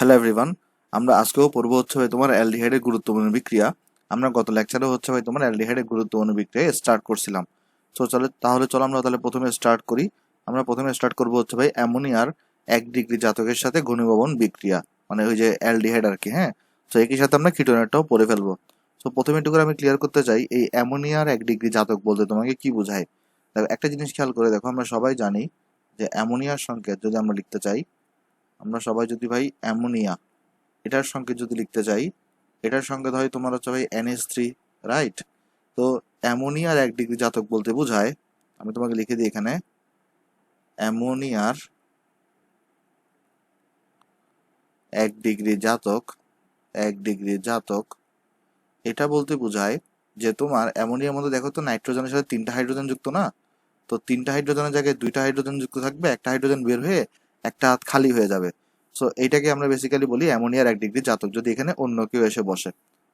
Hello everyone, আমরা আজকেও পড়বো হচ্ছে ভাই তোমার অ্যালডিহাইডের গুরুত্বপূর্ণ বিক্রিয়া। আমরা গত লেকচারে হচ্ছে ভাই তোমার অ্যালডিহাইডের গুরুত্বপূর্ণ বিক্রিয়া স্টার্ট করছিলাম। চলো আমরা তাহলে প্রথমে স্টার্ট করি। আমরা প্রথমে স্টার্ট করবো হচ্ছে ভাই অ্যামোনিয়ার 1 ডিগ্রি জাতকের সাথে ঘনীভবন বিক্রিয়া, মানে ওই যে অ্যালডিহাইড আর কি। হ্যাঁ, তো একই সাথে আমরা কিটোনেরটাও পড়ে ফেলবো। তো প্রথমে একটু করে আমি ক্লিয়ার করতে চাই, এই অ্যামোনিয়ার 1 ডিগ্রি জাতক বলতে তোমাকে কি বোঝায়। দেখো, একটা জিনিস খেয়াল করে দেখো, আমরা সবাই জানি যে অ্যামোনিয়ার সংকেত যদি আমরা লিখতে চাই, আমরা সবাই যদি ভাই অ্যামোনিয়া এটার সংকেত যদি লিখতে চাই, এটার সংকেত হয় তোমার হচ্ছে ভাই NH3, রাইট? তো অ্যামোনিয়ার 1 ডিগ্রি জাতক বলতে বোঝায়, আমি তোমাকে লিখে দিই এখানে, অ্যামোনিয়ার 1 ডিগ্রি জাতক এটা বলতে বোঝায় যে তোমার অ্যামোনিয়ার মধ্যে দেখো তো নাইট্রোজেনের সাথে 3টা হাইড্রোজেন যুক্ত না? তো 3টা হাইড্রোজেনের জায়গায় 2টা হাইড্রোজেন যুক্ত থাকবে, একটা হাইড্রোজেন বের হয়ে একটা হাত খালি হয়ে যাবে। সো এইটাকে আমরা বেসিক্যালি বলি অ্যামোনিয়ার 1 ডিগ্রি জাতক, যদি এখানে অন্য কেউ এসে বসে।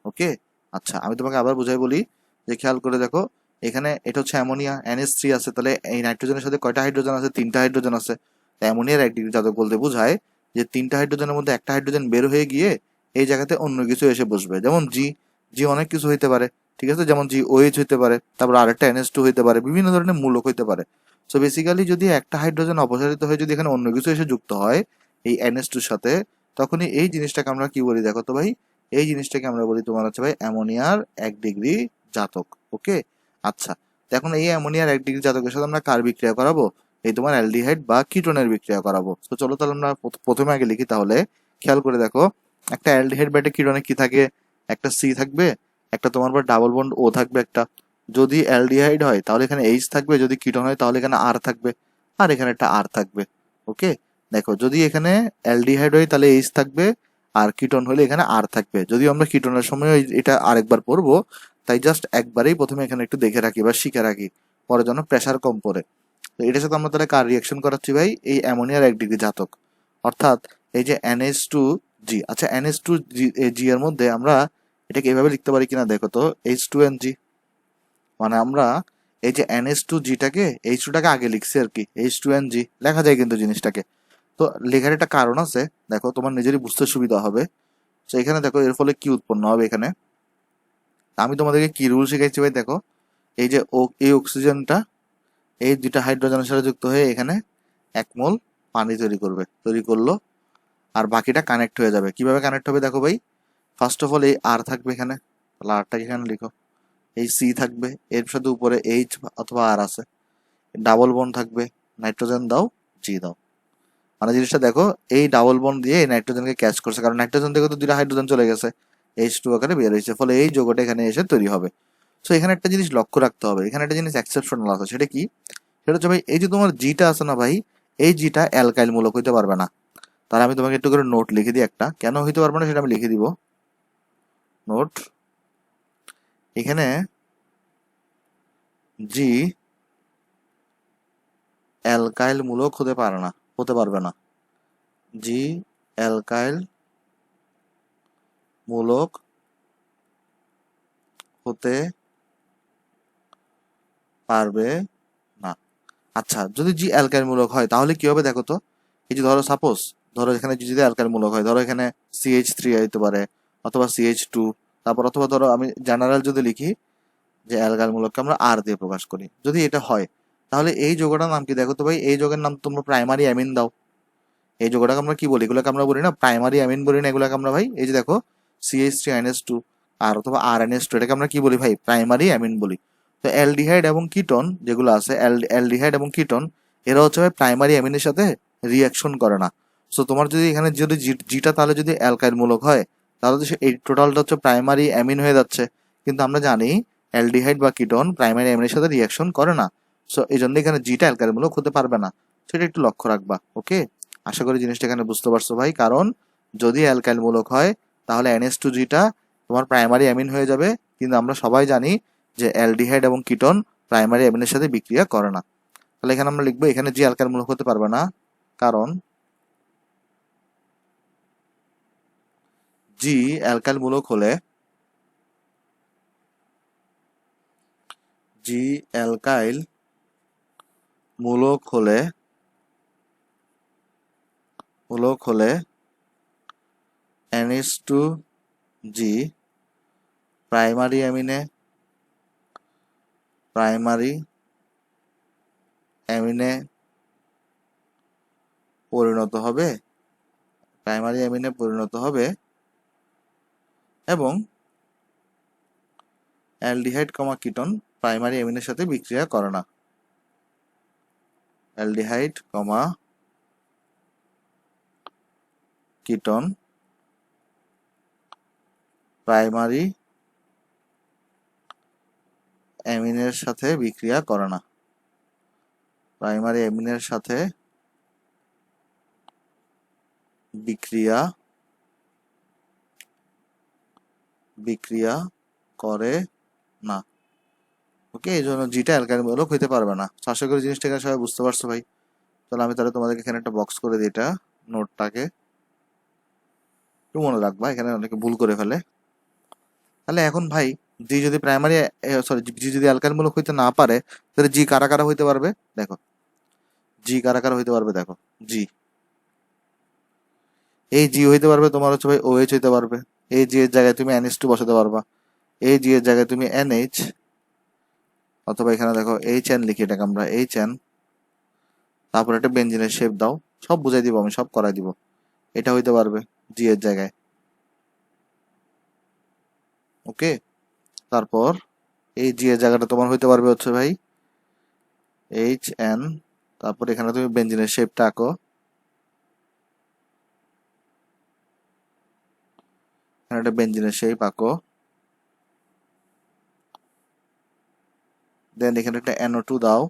ওকে, আচ্ছা আমি তোমাকে আবার বুঝাই বলি, যে খেয়াল করে দেখো, এখানে এটা হচ্ছে অ্যামোনিয়া, NH3 আছে, তাহলে এই নাইট্রোজেনের সাথে কয়টা হাইড্রোজেন আছে? 3টা হাইড্রোজেন আছে। অ্যামোনিয়ার 1 ডিগ্রি জাতক বলতে বোঝায় যে 3টা হাইড্রোজেনের মধ্যে একটা হাইড্রোজেন বের হয়ে গিয়ে এই জায়গাতে অন্য কিছু এসে বসবে, যেমন জি। জি অনেক কিছু হইতে পারে, ঠিক আছে, যেমন জি OH হইতে পারে, তারপর আরেকটা NH2 হইতে পারে, বিভিন্ন ধরনের মূলক হইতে পারে। সো বেসিক্যালি যদি একটা হাইড্রোজেন অপসারিত হয়ে যদি এখানে অন্য কিছু এসে যুক্ত হয় এই NH2 এর সাথে, তখনই এই জিনিসটাকে আমরা কি বলি দেখো তো ভাই, এই জিনিসটাকে আমরা বলি তোমার হচ্ছে ভাই অ্যামোনিয়ার 1 ডিগ্রি জাতক। ওকে, আচ্ছা, তো এখন এই অ্যামোনিয়ার 1 ডিগ্রি জাতকের সাথে আমরা কার বিক্রিয়া করাবো? এই তোমার অ্যালডিহাইড বা কিটোনের বিক্রিয়া করাবো। তো চলো তাহলে আমরা প্রথমে আগে লিখি তাহলে। খেয়াল করে দেখো, একটা অ্যালডিহাইড বা একটা কিটোনে কি থাকে? একটা সি থাকবে, একটা তোমার ডাবল বন্ড ও থাকবে একটা। যদি অ্যালডিহাইড হয় তাহলে এখানে এইচ থাকবে, যদি কিটোন হয় তাহলে এখানে আর থাকবে, আর এখানে একটা আর থাকবে। ওকে, দেখো যদি এখানে অ্যালডিহাইড হয় তাহলে এইচ থাকবে, আর কিটোন হলে এখানে আর থাকবে। যদিও আমরা কিটোনের সময় এটা আরেকবার পড়বো, তাই জাস্ট একবারেই প্রথমে এখানে একটু দেখে রাখি বা শিখে রাখি, পরে যেন প্রেশার কম পড়ে। তো এটার সাথে আমরা তাহলে কার রিয়াকশন করাচ্ছি ভাই? এই অ্যামোনিয়ার 1 ডিগ্রি জাতক, অর্থাৎ এই যে NH2G। আচ্ছা, NH2G এর মধ্যে আমরা এটাকে এভাবে লিখতে পারি কিনা দেখো তো, H2NG। মানে আমরা এই যে NH2Gটাকে, H2টাকে আগে লিখছি আর কি, H2NG লেখা যায় কিন্তু জিনিসটাকে। তো লেখার একটা কারণ আছে, দেখো তোমার নিজেরই বুঝতে সুবিধা হবে। তো এখানে দেখো এর ফলে কি উৎপন্ন হবে এখানে, আমি তোমাদেরকে কি রুল শিখাইছি ভাই দেখো। এই যে এই অক্সিজেনটা এই 2টা হাইড্রোজেনের সাথে যুক্ত হয়ে এখানে 1 মোল পানি তৈরি করলো, আর বাকিটা কানেক্ট হয়ে যাবে। কিভাবে কানেক্ট হবে দেখো ভাই, ফার্স্ট অফ অল এই আর থাকবে এখানে, তাহলে আরটাকে এখানে লিখো। এই সি থাকবে, এর সাথে উপরে এইচ অথবা আর আছে, ডাবল বন্ড থাকবে, নাইট্রোজেন দাও, জি দাও। মানে জিনিসটা দেখো, এই ডাবল বন্ড দিয়ে এই নাইট্রোজেনকে ক্যাচ করছে, কারণ নাইট্রোজেন থেকে তো 2টা হাইড্রোজেন চলে গেছে, H2 আকারে বের হয়েছে, ফলে এই যৌগটা এখানে এসে তৈরি হবে। সো এখানে একটা জিনিস লক্ষ্য রাখতে হবে, এখানে একটা জিনিস এক্সেপশনাল আছে, সেটা কি? সেটা হচ্ছে ভাই, এই যে তোমার জিটা আছে না ভাই, এই জিটা অ্যালকাইল মূলক হইতে পারবে না। তাহলে আমি তোমাকে একটু করে নোট লিখে দিই একটা, কেন হইতে পারবে না সেটা আমি লিখে দিব। নোট, এখানে জি অ্যালকাইল মূলক হতে পারবে না। জি অ্যালকাইল মূলক হতে পারবে না। আচ্ছা, যদি জি অ্যালকাইল মূলক হয় তাহলে কি হবে দেখো তো। এই যে ধরো সাপোজ, ধরো এখানে জি যদি অ্যালকাইল মূলক হয়, ধরো এখানে CH3 হইতে পারে, অথবা CH2, তারপর অথবা ধরো আমি জেনারেল যদি লিখি যে অ্যালকাইল মূলককে আমরা আর দিয়ে প্রকাশ করি, যদি এটা হয়, তাহলে এই যৌগটার নাম কি দেখো তো ভাই? এই যৌগের নাম তোমরা প্রাইমারি অ্যামিন দাও। এই যৌগটাকে আমরা কি বলি? এগুলোকে আমরা বলি না প্রাইমারি অ্যামিন, বলি না এগুলোকে আমরা ভাই? এই যে দেখো CH3NH2 আর অথবা RNH2, এটাকে আমরা কি বলি ভাই? প্রাইমারি অ্যামিন বলি। তো অ্যালডিহাইড এবং কিটোন যেগুলো আছে, অ্যালডিহাইড এবং কিটোন, এরা হচ্ছে ভাই প্রাইমারি অ্যামিনের সাথে রিয়াকশন করে না। সো তোমার যদি এখানে যদি জিটা তাহলে যদি অ্যালকাইল মূলক হয়, তাহলে তো এই টোটালটা হচ্ছে প্রাইমারি অ্যামিন হয়ে যাচ্ছে। কিন্তু আমরা জানি অ্যালডিহাইড বা কিটোন প্রাইমারি অ্যামিনের সাথে রিয়াকশন করে না। সো এই জন্য এখানে জিটা অ্যালকাইল মূলক হতে পারবে না। সেটা একটু লক্ষ্য রাখবা। ওকে, আশা করি জিনিসটা এখানে বুঝতে পারছো ভাই। কারণ যদি অ্যালকাইল মূলক হয় তাহলে NH2Gটা তোমার প্রাইমারি অ্যামিন হয়ে যাবে, কিন্তু আমরা সবাই জানি যে অ্যালডিহাইড এবং কিটোন প্রাইমারি অ্যামিনের সাথে বিক্রিয়া করে না। তাহলে এখানে আমরা লিখবো, এখানে জি অ্যালকাইল মূলক হতে পারবে না, কারণ জি অ্যালকাইল মূলক হলে, জি অ্যালকাইল মূলক হলে NH2G প্রাইমারি অ্যামিনে পরিণত হবে এবং অ্যালডিহাইড কিটোন প্রাইমারি অ্যামিনের সাথে বিক্রিয়া করে না। অ্যালডিহাইড কিটোন প্রাইমারি অ্যামিনের সাথে বিক্রিয়া করে না। প্রাইমারি অ্যামিনের সাথে বিক্রিয়া করে না। ওকে, এই জন্য জিটা অ্যালকাইলমূলক হইতে পারবে না। আশা করি জিনিসটা এখানে সবাই বুঝতে পারছো ভাই। তাহলে আমি তোমাদেরকে এখানে একটা বক্স করে দিই, এটা নোটটাকে একটু মনে রাখবা, এখানে অনেকে ভুল করে ফেলে। তাহলে এখন ভাই জি যদি জি যদি অ্যালকাইলমূলক হইতে না পারে, তাহলে জি কারা কারা হইতে পারবে দেখো। জি কারা কারা হইতে পারবে দেখো। জি, এই জি হইতে পারবে তোমার হচ্ছে ভাই OH হইতে পারবে। এই জি এর জায়গায় তুমি NH2 বসাতে পারবা। এই জি এর জায়গায় তুমি NH, অথবা এখানে দেখো HN লিখি, এটাকে আমরা HN, তারপর একটা বেঞ্জিনের শেপ দাও। সব বুঝাই দিব, আমি সব করাই দিব। এটা হইতে পারবে জি এর জায়গায়। ওকে, তারপর এই জি এর জায়গাটা তোমার হইতে পারবে হচ্ছে ভাই HN, তারপর এখানে তুমি বেঞ্জিনের শেপটা আঁকো। এখানে একটা বেঞ্জিনের শেপ আঁকো। দেন এখানে একটা NO2 দাও,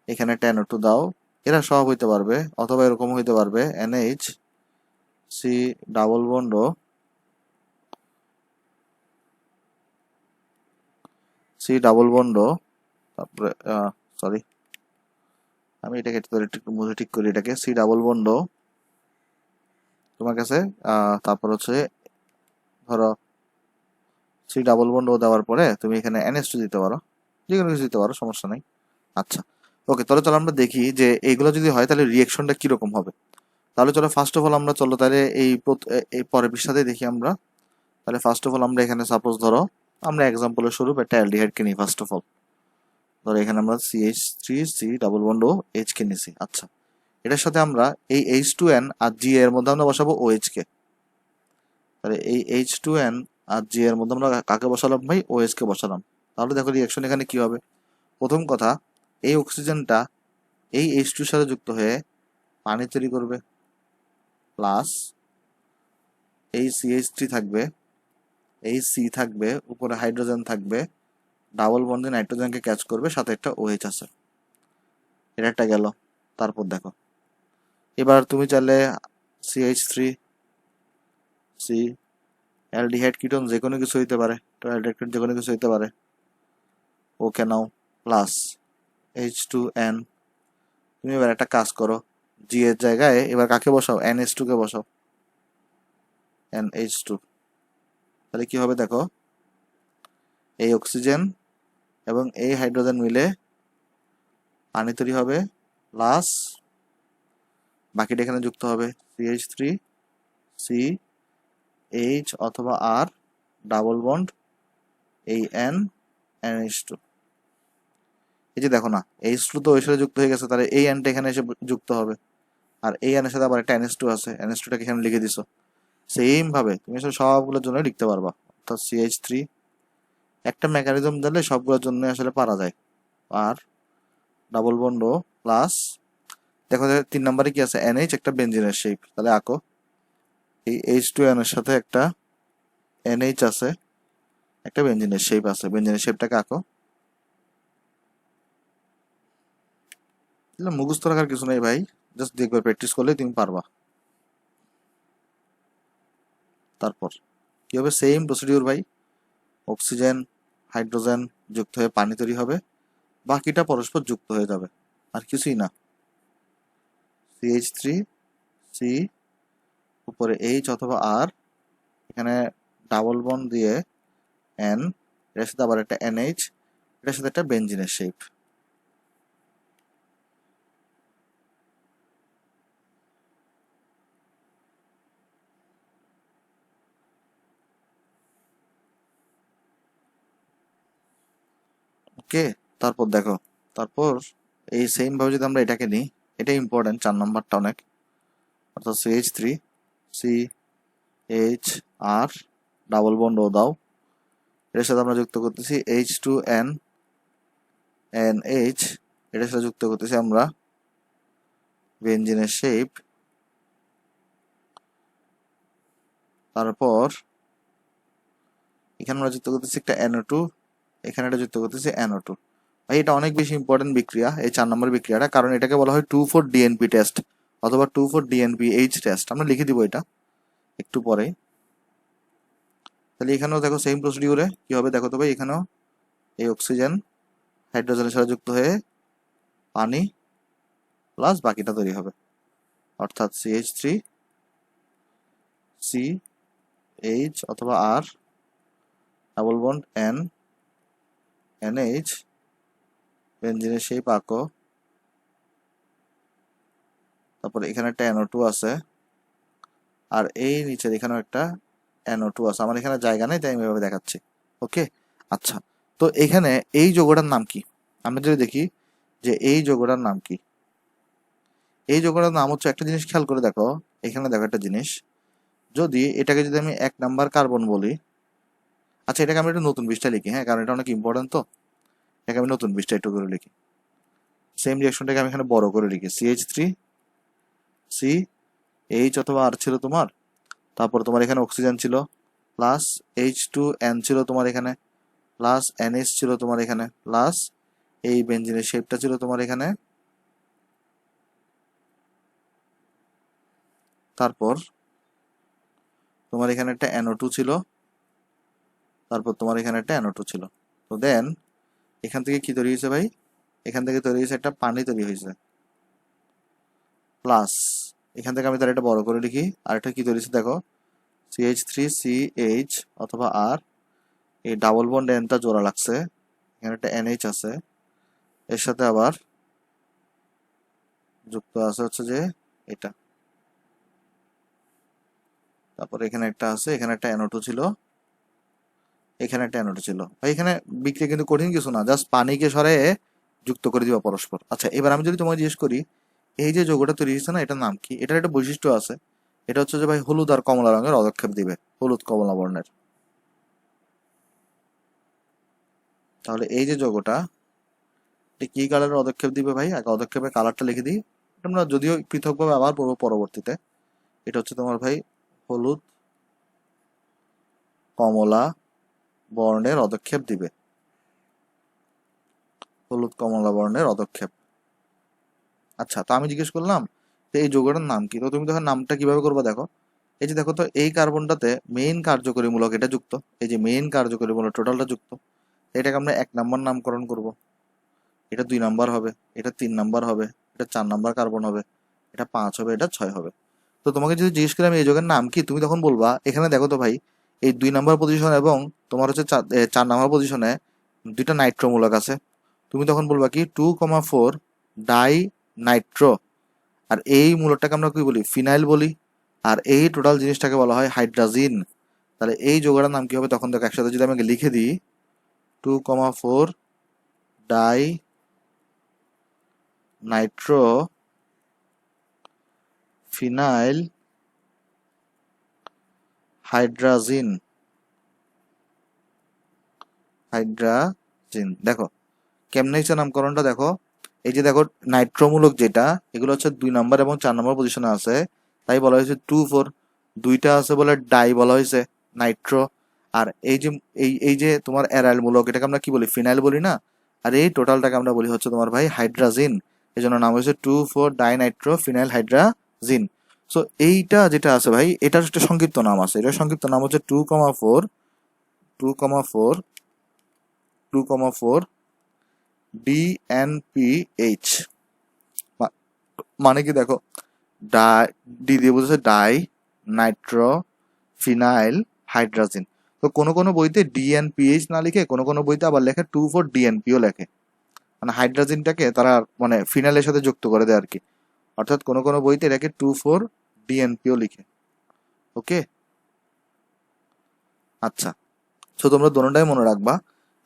এখানে একটা NO2 দাও। এরা সব হইতে পারবে, অথবা এরকম হইতে পারবে NH C ডাবল বন্ড ও তারপরে সরি, আমি এটাকে একটু মুছে ঠিক করি, এটাকে C ডাবল বন্ড তোমার কাছে, তারপর হচ্ছে ধরো C ডাবল বন্ড দেওয়ার পরে তুমি এখানে NH2 দিতে পারো, যে কোনো কিছু দিতে পারো, সমস্যা নাই। আচ্ছা, ওকে, তাহলে চলো আমরা দেখি যে এইগুলো যদি হয় তাহলে রিয়েকশনটা কিরকম হবে। তাহলে চলো ফার্স্ট অফ অল আমরা তাহলে এই পরের পৃষ্ঠাতে দেখি আমরা। তাহলে ফার্স্ট অফ অল আমরা এখানে সাপোজ ধরো আমরা এক্সাম্পলের স্বরূপ একটা অ্যালডিহাইডকে নিই। ফার্স্ট অফ অল ধরো এখানে আমরা CH3C ডাবল বন্ড ও H কে নিছি। আচ্ছা, এটার সাথে আমরা এই H2N আর G এর মধ্যে আমরা বসাবো OH কে। তাহলে এই H2N আর G এর মধ্যে আমরা কাকে বসালাম ভাই? OH কে বসালাম। তাহলে দেখো রিয়াকশন এখানে কি হবে। প্রথম কথা, এই অক্সিজেনটা এই H2 এর সাথে যুক্ত হয়ে পানি তৈরি করবে, প্লাস এই CH3 থাকবে, এই C থাকবে, উপরে হাইড্রোজেন থাকবে, ডাবল বন্ডে নাইট্রোজেনকে ক্যাচ করবে, সাথে একটা OH আছে। এটা একটা গেল। তারপর দেখো, এবার তুমি চাইলে CH3 C অ্যালডিহাইড কিটোন যে কোনো কিছু হইতে পারে, তো অ্যালডিহাইড যে কোনো কিছু হইতে পারে, ওকে নাও, প্লাস H2N। তুমি এবার একটা কাজ করো, জি এর জায়গায় এবার কাকে বসাও? NH2 কে বসাও, NH2। তাহলে কি হবে দেখো, এই অক্সিজেন এবং এই হাইড্রোজেন মিলে পানি তৈরি হবে, প্লাস বাকিটা এখানে যুক্ত হবে CH3 C H অথবা R ডাবল বন্ড এই N NH2। এই যে দেখো না, H2 তো ওই সাথে যুক্ত হয়ে গেছে, তাহলে এই Nটা এখানে এসে যুক্ত হবে, আর এই N এর সাথে আবার একটা NH2 আছে, NH2টাকে এখানে লিখে দিছো। সেম ভাবে তুমি আসলে সবগুলোর জন্য লিখতে পারবা, অর্থাৎ CH3 একটা মেকানিজম দিলে সবগুলোর জন্য আসলে পারা যায়। আর ডাবল বন্ড প্লাস দেখো 3 নম্বরে কি আছে? NH, একটা বেঞ্জিনের শেপ। তাহলে আঁকো, এই H2N এর সাথে একটা NH আছে, একটা বেঞ্জিনের শেপ আছে, বেঞ্জিনের শেপটাকে আঁকো। মুখস্থ রাখার কিছু নেই ভাই, জাস্ট দেখবে, প্র্যাকটিস করলেই তুমি পারবা। তারপর কি হবে? সেম প্রসিডিউর ভাই, অক্সিজেন হাইড্রোজেন যুক্ত হয়ে পানি তৈরি হবে, বাকিটা পরস্পর যুক্ত হয়ে যাবে, আর কিছুই না। CH3 C উপরে H অথবা R, এখানে ডাবল বন্ড দিয়ে N, এর সাথে আবার একটা NH, এটার সাথে একটা বেঞ্জিনের শেপ। ওকে, তারপর দেখো, তারপর এই সেম ভাবে যদি আমরা এটাকে নিই, এটা ইম্পর্টেন্ট, 4 নাম্বারটা অনেক, অর্থাৎ CH3 CHR ডাবল বন্ড ও দাও, এটার সাথে আমরা যুক্ত করতেছি H2N NH, এটার সাথে যুক্ত করতেছি আমরা বেঞ্জিনের শেপ, তারপর এখানে আমরা যুক্ত করতেছি একটা NO2, এখানে এটা যুক্ত করতেছি NO2। ভাই এটা অনেক বেশি ইম্পর্টেন্ট বিক্রিয়া, এই 4 নম্বর বিক্রিয়াটা, কারণ এটাকে বলা হয় 2,4-DNP টেস্ট অথবা 2,4-DNPH টেস্ট। আমরা লিখে দিব এটা একটু পরে। তাহলে এখানেও দেখো সেম প্রসিডিউরে কি হবে দেখো তো ভাই, এখানেও এই অক্সিজেন হাইড্রোজেনের সাথে যুক্ত হয়ে পানি প্লাস বাকিটা তৈরি হবে, অর্থাৎ CH3 CH অথবা R double bond N NH বেঞ্জিনের সেই পাকো, তারপর এখানে একটা NO2 আছে, আর এই নিচের এখানেও একটা NO2 আছে। আমার এখানে জায়গা নেই তাই আমি এভাবে দেখাচ্ছি। ওকে, আচ্ছা, তো এখানে এই যৌগটার নাম কি? আমরা যদি দেখি যে এই যৌগটার নাম কি, এই যৌগটার নাম হচ্ছে, একটা জিনিস খেয়াল করে দেখো, এখানে দেখো একটা জিনিস, যদি এটাকে যদি আমি 1 নাম্বার কার্বন বলি, আচ্ছা এটাকে আমি একটা নতুন পৃষ্ঠায় লিখি, হ্যাঁ, কারণ এটা অনেক ইম্পর্টেন্ট, তো এটাকে আমি নতুন পৃষ্ঠায় একটু করে লিখি। সেম রিয়াকশনটাকে আমি এখানে বড় করে লিখি, CH3 CH অথবা R ছিল তোমার, তারপর তোমার এখানে অক্সিজেন ছিল, প্লাস H2N ছিল তোমার এখানে, প্লাস NH ছিল তোমার এখানে, প্লাস এই বেঞ্জিনের শেপটা ছিল তোমার এখানে, তারপর তোমার এখানে একটা NO2 ছিল, তারপর তোমার এখানে একটা NO2 ছিল। তো দেন এখান থেকে কি তৈরি হয়েছে ভাই, এখান থেকে তৈরি হয়েছে একটা পানি তৈরি হয়েছে, প্লাস এখান থেকে আমি তার এটা বড় করে লিখি, আর একটা কি তৈরি হয়েছে দেখো, CH3 CH অথবা R, এই ডাবল বন্ড এনটা জোড়া লাগছে, এখানে একটা NH আছে, এর সাথে আবার যুক্ত আছে হচ্ছে যে এটা, তারপর এখানে একটা আছে, এখানে একটা NO2 ছিল, এখানে একটা NO2 ছিল। ভাই এখানে বিক্রিয়া কিন্তু কঠিন কিছু না, জাস্ট পানিকে সরে যুক্ত করে দিবা পরস্পর। আচ্ছা এবার আমি যদি তোমায় জিজ্ঞেস করি, এই যে যৌগটা তৈরি হয়েছে না, এটার নাম কি? এটার একটা বৈশিষ্ট্য আছে, এটা হচ্ছে যে ভাই হলুদ আর কমলা রঙের পদক্ষেপ দিবে, হলুদ কমলা বর্ণের। তাহলে এই যে যৌগটা, এটা কি কালারের পদক্ষেপ দিবে ভাই? আগে পদক্ষেপের কালারটা লিখে দিই, আমরা যদিও পৃথকভাবে আবার পড়বো পরবর্তীতে। এটা হচ্ছে তোমার ভাই হলুদ কমলা বর্ণের পদক্ষেপ দিবে, হলুদ কমলা বর্ণের পদক্ষেপ। আচ্ছা, তো আমি জিজ্ঞেস করলাম যে এই যৌগটার নাম কি, তো তুমি দেখো নামটা কিভাবে করবে দেখো, এই যে দেখো তো এই কার্বনটাতে মেইন কার্যকরী মূলক এটা যুক্ত, এই যে মেইন কার্যকরী মূলক টোটালটা যুক্ত, এটাকে আমরা 1 নাম্বার নামকরণ করব, এটা 2 নাম্বার হবে, এটা 3 নাম্বার হবে, এটা 4 নাম্বার কার্বন হবে, এটা 5 হবে, এটা 6 হবে। তো তোমাকে যদি জিজ্ঞেস করি আমি এই যৌগের নাম কি, তুমি তখন বলবা, এখানে দেখো তো ভাই এই 2 নাম্বার পজিশন এবং তোমার হচ্ছে 4 নাম্বার পজিশনে দুইটা নাইট্রো মূলক আছে, তুমি তখন বলবা কি 2,4 ডাই নাইট্রো, আর এই মূলকটাকে আমরা কি বলি, ফিনাইল বলি, আর এই টোটাল জিনিসটাকে বলা হয় হাইড্রাজিন। তাহলে এই যৌগটার নাম কি হবে তখন দেখো, একসাথে যদি আমাকে লিখে দিই, 2,4 ডাই নাইট্রো ফিনাইল হাইড্রাজিন, হাইড্রাজিন। দেখো কেমনে হচ্ছে নামকরণটা দেখো, এই যে দেখো নাইট্রোমূলক যেটা, এগুলো হচ্ছে 2 নাম্বার এবং 4 নাম্বার পজিশনে আছে, তাই বলা হয়েছে 2,4, দুইটা আছে বলে ডাই বলা হয়েছে নাইট্রো, আর এই যে তোমার অ্যারাইল মূলক, এটাকে আমরা কি বলি, ফিনাইল বলি না, আর এই টোটালটাকে আমরা বলি হচ্ছে তোমার ভাই হাইড্রাজিন, এই জন্য নাম হয়েছে 2,4 ডাই নাইট্রো ফিনাইল হাইড্রাজিন। সো এইটা যেটা আছে ভাই, এটার একটা সংক্ষিপ্ত নাম আছে, এটার সংক্ষিপ্ত নাম হচ্ছে 2,4 2,4 2,4 DNPH। মানে কি দেখো, ডি দিয়ে বোঝাচ্ছে ডাই নাইট্রো ফিনাইল হাইড্রাজিন। তো কোনো কোনো বইতে DNPH না লিখে কোনো কোনো বইতে আবার লেখে 2,4 DNPও লেখে, মানে হাইড্রাজিনটাকে তারা মানে ফিনাইলের সাথে যুক্ত করে দেয় আর কি, অর্থাৎ কোনো কোনো বইতে এটাকে 2,4 DNPও লিখে। ওকে, আচ্ছা, তো তোমরা দোনোটাই মনে রাখবা,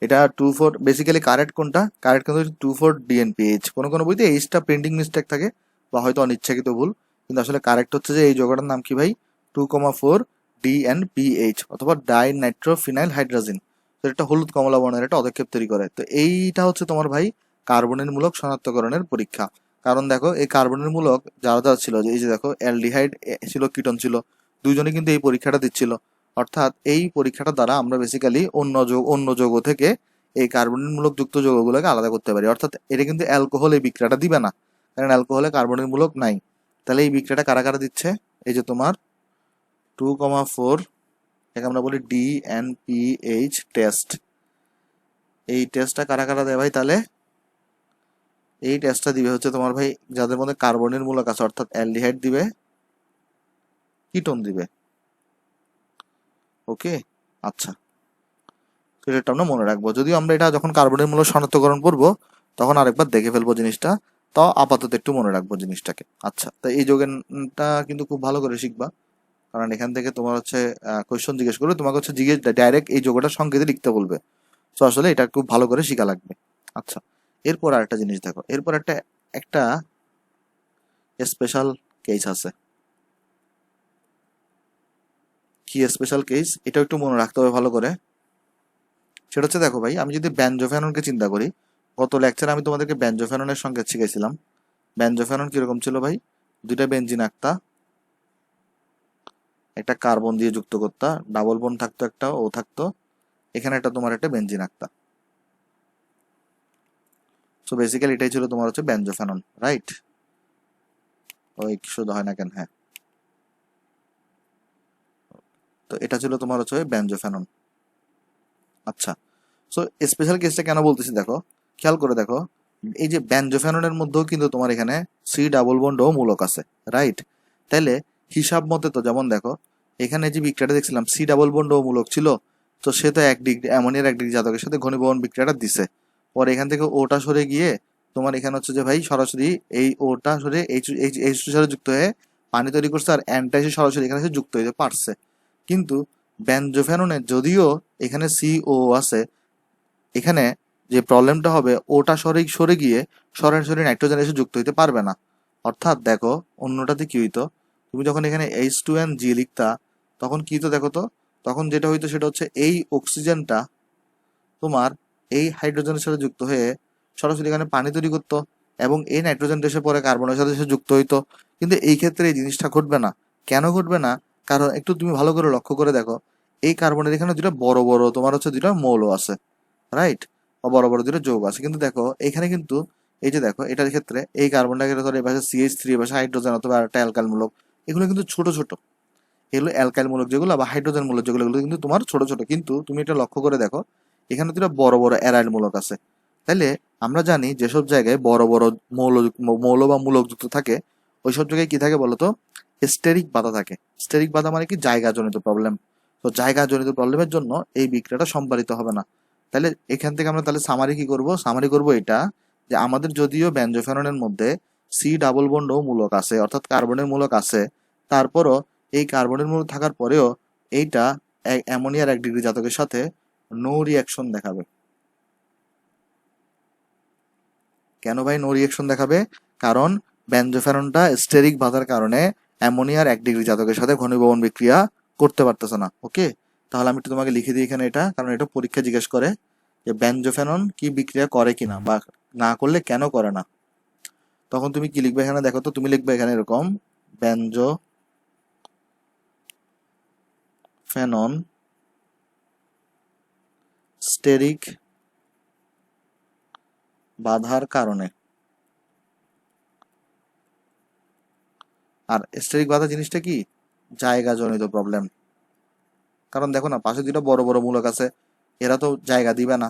এটা 2,4 বেসিক্যালি কারেক্ট কোনটা, কারেক্ট কিন্তু 2,4 ডিএনপিএইচ। কোনো কোনো বইতে এইচটা প্রিন্টিং মিস্টেক থাকে বা হয়তো অনিচ্ছাকৃত ভুল, কিন্তু আসলে কারেক্ট হচ্ছে যে এই যৌগটার নাম কি ভাই, 2,4 ডিএনপিএইচ অথবা ডাই নাইট্রোফিনাইল হাইড্রাজিন। তো এটা হলুদ কমলা বর্ণের একটা পদক্ষেপ তৈরি করে। তো এইটা হচ্ছে তোমার ভাই কার্বনের মূলক শনাক্তকরণের পরীক্ষা। কারণ দেখো এই কার্বনের মূলক যারা যারা ছিল, যে এই যে দেখো অ্যালডিহাইড ছিল, কিটোন ছিল, দুইজনে কিন্তু এই পরীক্ষাটা দিচ্ছিল। অর্থাৎ এই পরীক্ষাটা দ্বারা আমরা বেসিক্যালি অন্য যৌগ থেকে এই কার্বনের মূলক যুক্ত যৌগগুলোকে আলাদা করতে পারি। অর্থাৎ এটা কিন্তু অ্যালকোহল এই বিক্রিয়াটা দিবে না, কারণ অ্যালকোহলে কার্বনের মূলক নাই। তাহলে এই বিক্রিয়াটা কারা কারা দিচ্ছে, এই যে তোমার 2,4, একে আমরা বলি ডিএনপিএইচ টেস্ট। এই টেস্টটা কারা কারা দেয় ভাই, তাহলে এই টেস্টটা দিবে হচ্ছে তোমার ভাই যাদের মধ্যে কার্বনের মূলক আছে, অর্থাৎ অ্যালডিহাইড দিবে, কিটোন দিবে। ওকে, আচ্ছা, তো এটা আমরা মনে রাখবো। যদিও আমরা এটা যখন কার্বনের মূলক শনাক্তকরণ করবো তখন আরেকবার দেখে ফেলবো জিনিসটা, তাও আপাতত একটু মনে রাখবো জিনিসটাকে। আচ্ছা, তো এই যৌগেরটা কিন্তু খুব ভালো করে শিখবা, কারণ এখান থেকে তোমার হচ্ছে কোয়েশ্চন জিজ্ঞেস করবে, তোমাকে হচ্ছে জিজ্ঞেস ডাইরেক্ট এই যৌগটার সংকেতে লিখতে বলবে। তো আসলে এটা খুব ভালো করে শিখা লাগবে। আচ্ছা, এরপর আরেকটা জিনিস দেখো, এরপর একটা একটা স্পেশাল কেস আছে। কি স্পেশাল কেস, এটা একটু মনে রাখতে হবে ভালো করে। সেটা হচ্ছে দেখো ভাই, আমি যদি বেনজোফেননকে চিন্তা করি, গত লেকচারে আমি তোমাদেরকে বেনজোফেননের সংকেত শিখেছিলাম। বেনজোফেনন কিরকম ছিল ভাই, দুইটা বেনজিন আঁকতা, একটা কার্বন দিয়ে যুক্ত করতা, ডাবল বন্ড থাকতো, একটা ও থাকতো, এখানে একটা তোমার একটা বেনজিন আঁকতা। সো বেসিক্যালি এটাই ছিল তোমার হচ্ছে বেনজোফেনন, রাইট? ওই শুধু হয় না কেন, হ্যাঁ। তো এটা ছিল তোমার হচ্ছে বেনজোফেনন। আচ্ছা, সো স্পেশাল কেসটা কেন বলতেছি দেখো, খেয়াল করে দেখো, এই যে বেনজোফেননের মধ্যেও কিন্তু তোমার এখানে সি ডাবল বন্ড ও মূলক আছে, রাইট? তাইলে হিসাব মতে তো যেমন দেখো, এখানে যে বিক্রিয়াটা দেখছিলাম সি ডাবল বন্ড ও মূলক ছিল, তো সে তো 1 ডিগ্রি অ্যামোনিয়ার 1 ডিগ্রি জাতকের সাথে ঘনীভবন বিক্রিয়াটা দিছে। পরে এখান থেকে ওটা সরে গিয়ে তোমার এখানে হচ্ছে যে ভাই সরাসরি এই ওটা সরে এইচ সাথে যুক্ত হয়ে পানি তৈরি করছে, আর অ্যানটা এসে সরাসরি এখানে এসে যুক্ত হইতে পারছে। কিন্তু বেনজোফেননে যদিও এখানে সিও আছে, এখানে যে প্রবলেমটা হবে ওটা সরে সরে গিয়ে সরাসরি নাইট্রোজেন এসে যুক্ত হইতে পারবে না। অর্থাৎ দেখো অন্যটাতে কি হইতো, তুমি যখন এখানে H2NG লিখতা তখন কি হতো দেখো তো, তখন যেটা হইতো সেটা হচ্ছে এই অক্সিজেনটা তোমার এই হাইড্রোজেনের সাথে যুক্ত হয়ে সরাসরি এখানে পানি তৈরি করতো, এবং এই নাইট্রোজেনটা এসে পরে কার্বনের সাথে এসে যুক্ত হইতো। কিন্তু এই ক্ষেত্রে এই জিনিসটা ঘটবে না। কেন ঘটবে না, কারণ একটু তুমি ভালো করে লক্ষ্য করে দেখো, এই কার্বনের এখানে দুটো বড় বড় তোমার হচ্ছে দুটো মৌল আছে, রাইট? বা বড় বড় দুটো যৌগ আছে, কিন্তু দেখো এখানে কিন্তু এই যে দেখো এটার ক্ষেত্রে এই কার্বনটাকে ধরো এপাশে CH3, এপাশে হাইড্রোজেন অথবা একটা অ্যালকাইল মূলক, এগুলো কিন্তু ছোট ছোট, এগুলো অ্যালকাইল মূলক যেগুলো বা হাইড্রোজেন মূলক যেগুলো, এগুলো কিন্তু তোমার ছোট ছোট। কিন্তু তুমি এটা লক্ষ্য করে দেখো, এখানে দুটো বড় বড় অ্যারাইল মূলক আছে। তাইলে আমরা জানি যেসব জায়গায় বড় বড় মৌল মৌল বা মূলক যুক্ত থাকে, ওইসব জায়গায় কি থাকে বলতো, স্টেরিক বাধা থাকে। স্টেরিক বাধা মানে কি, জায়গাজনিত প্রবলেম। তো জায়গাজনিত প্রবলেমের জন্য এই বিক্রিয়াটা সম্পাদিত হবে না। তাহলে এখান থেকে আমরা তাহলে সামারি কি করব, সামারি করব এটা, যে আমাদের যদিও বেনজোফেননের মধ্যে সি ডাবল বন্ড ও মূলক আছে, অর্থাৎ কার্বনের মূলক আছে, তারপরও এই কার্বনের মূলক থাকার পরেও এইটা অ্যামোনিয়ার 1 ডিগ্রি জাতকের সাথে নো রিয়াকশন দেখাবে। কেন ভাই নো রিয়াকশন দেখাবে, কারণ বেনজোফেননটা স্টেরিক বাধার কারণে অ্যামোনিয়ার 1 ডিগ্রি জাতকের সাথে ঘনীভবন বিক্রিয়া করতে পারতেছে না। ওকে, তাহলে আমি একটু তোমাকে লিখে দিই এখানে এটা, কারণ এটা পরীক্ষা জিজ্ঞেস করে যে বেনজোফেনন কি বিক্রিয়া করে কিনা, বা না করলে কেন করে না। তখন তুমি কি লিখবে এখানে দেখো তো, তুমি লিখবে এখানে এরকম, বেনজোফেনন স্টেরিক বাধার কারণে। আর স্টেরিক বাধা জিনিসটা কি, জায়গা জনিত প্রবলেম। কারণ দেখো না, পাশে দুটো বড় বড় মূলক আছে, এরা তো জায়গা দিবে না,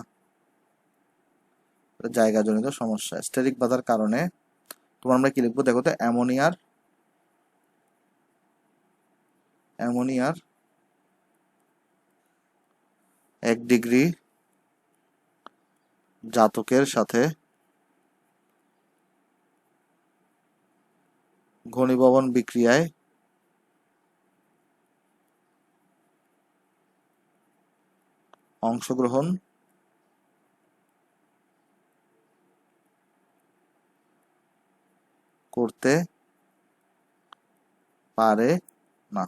জায়গা জনিত সমস্যা। স্টেরিক বাধার কারণে তোমার আমরা কি লিখবো দেখো তো, অ্যামোনিয়ার 1 ডিগ্রি জাতকের সাথে ঘনীভবন বিক্রিয়ায় অংশগ্রহণ করতে পারে না।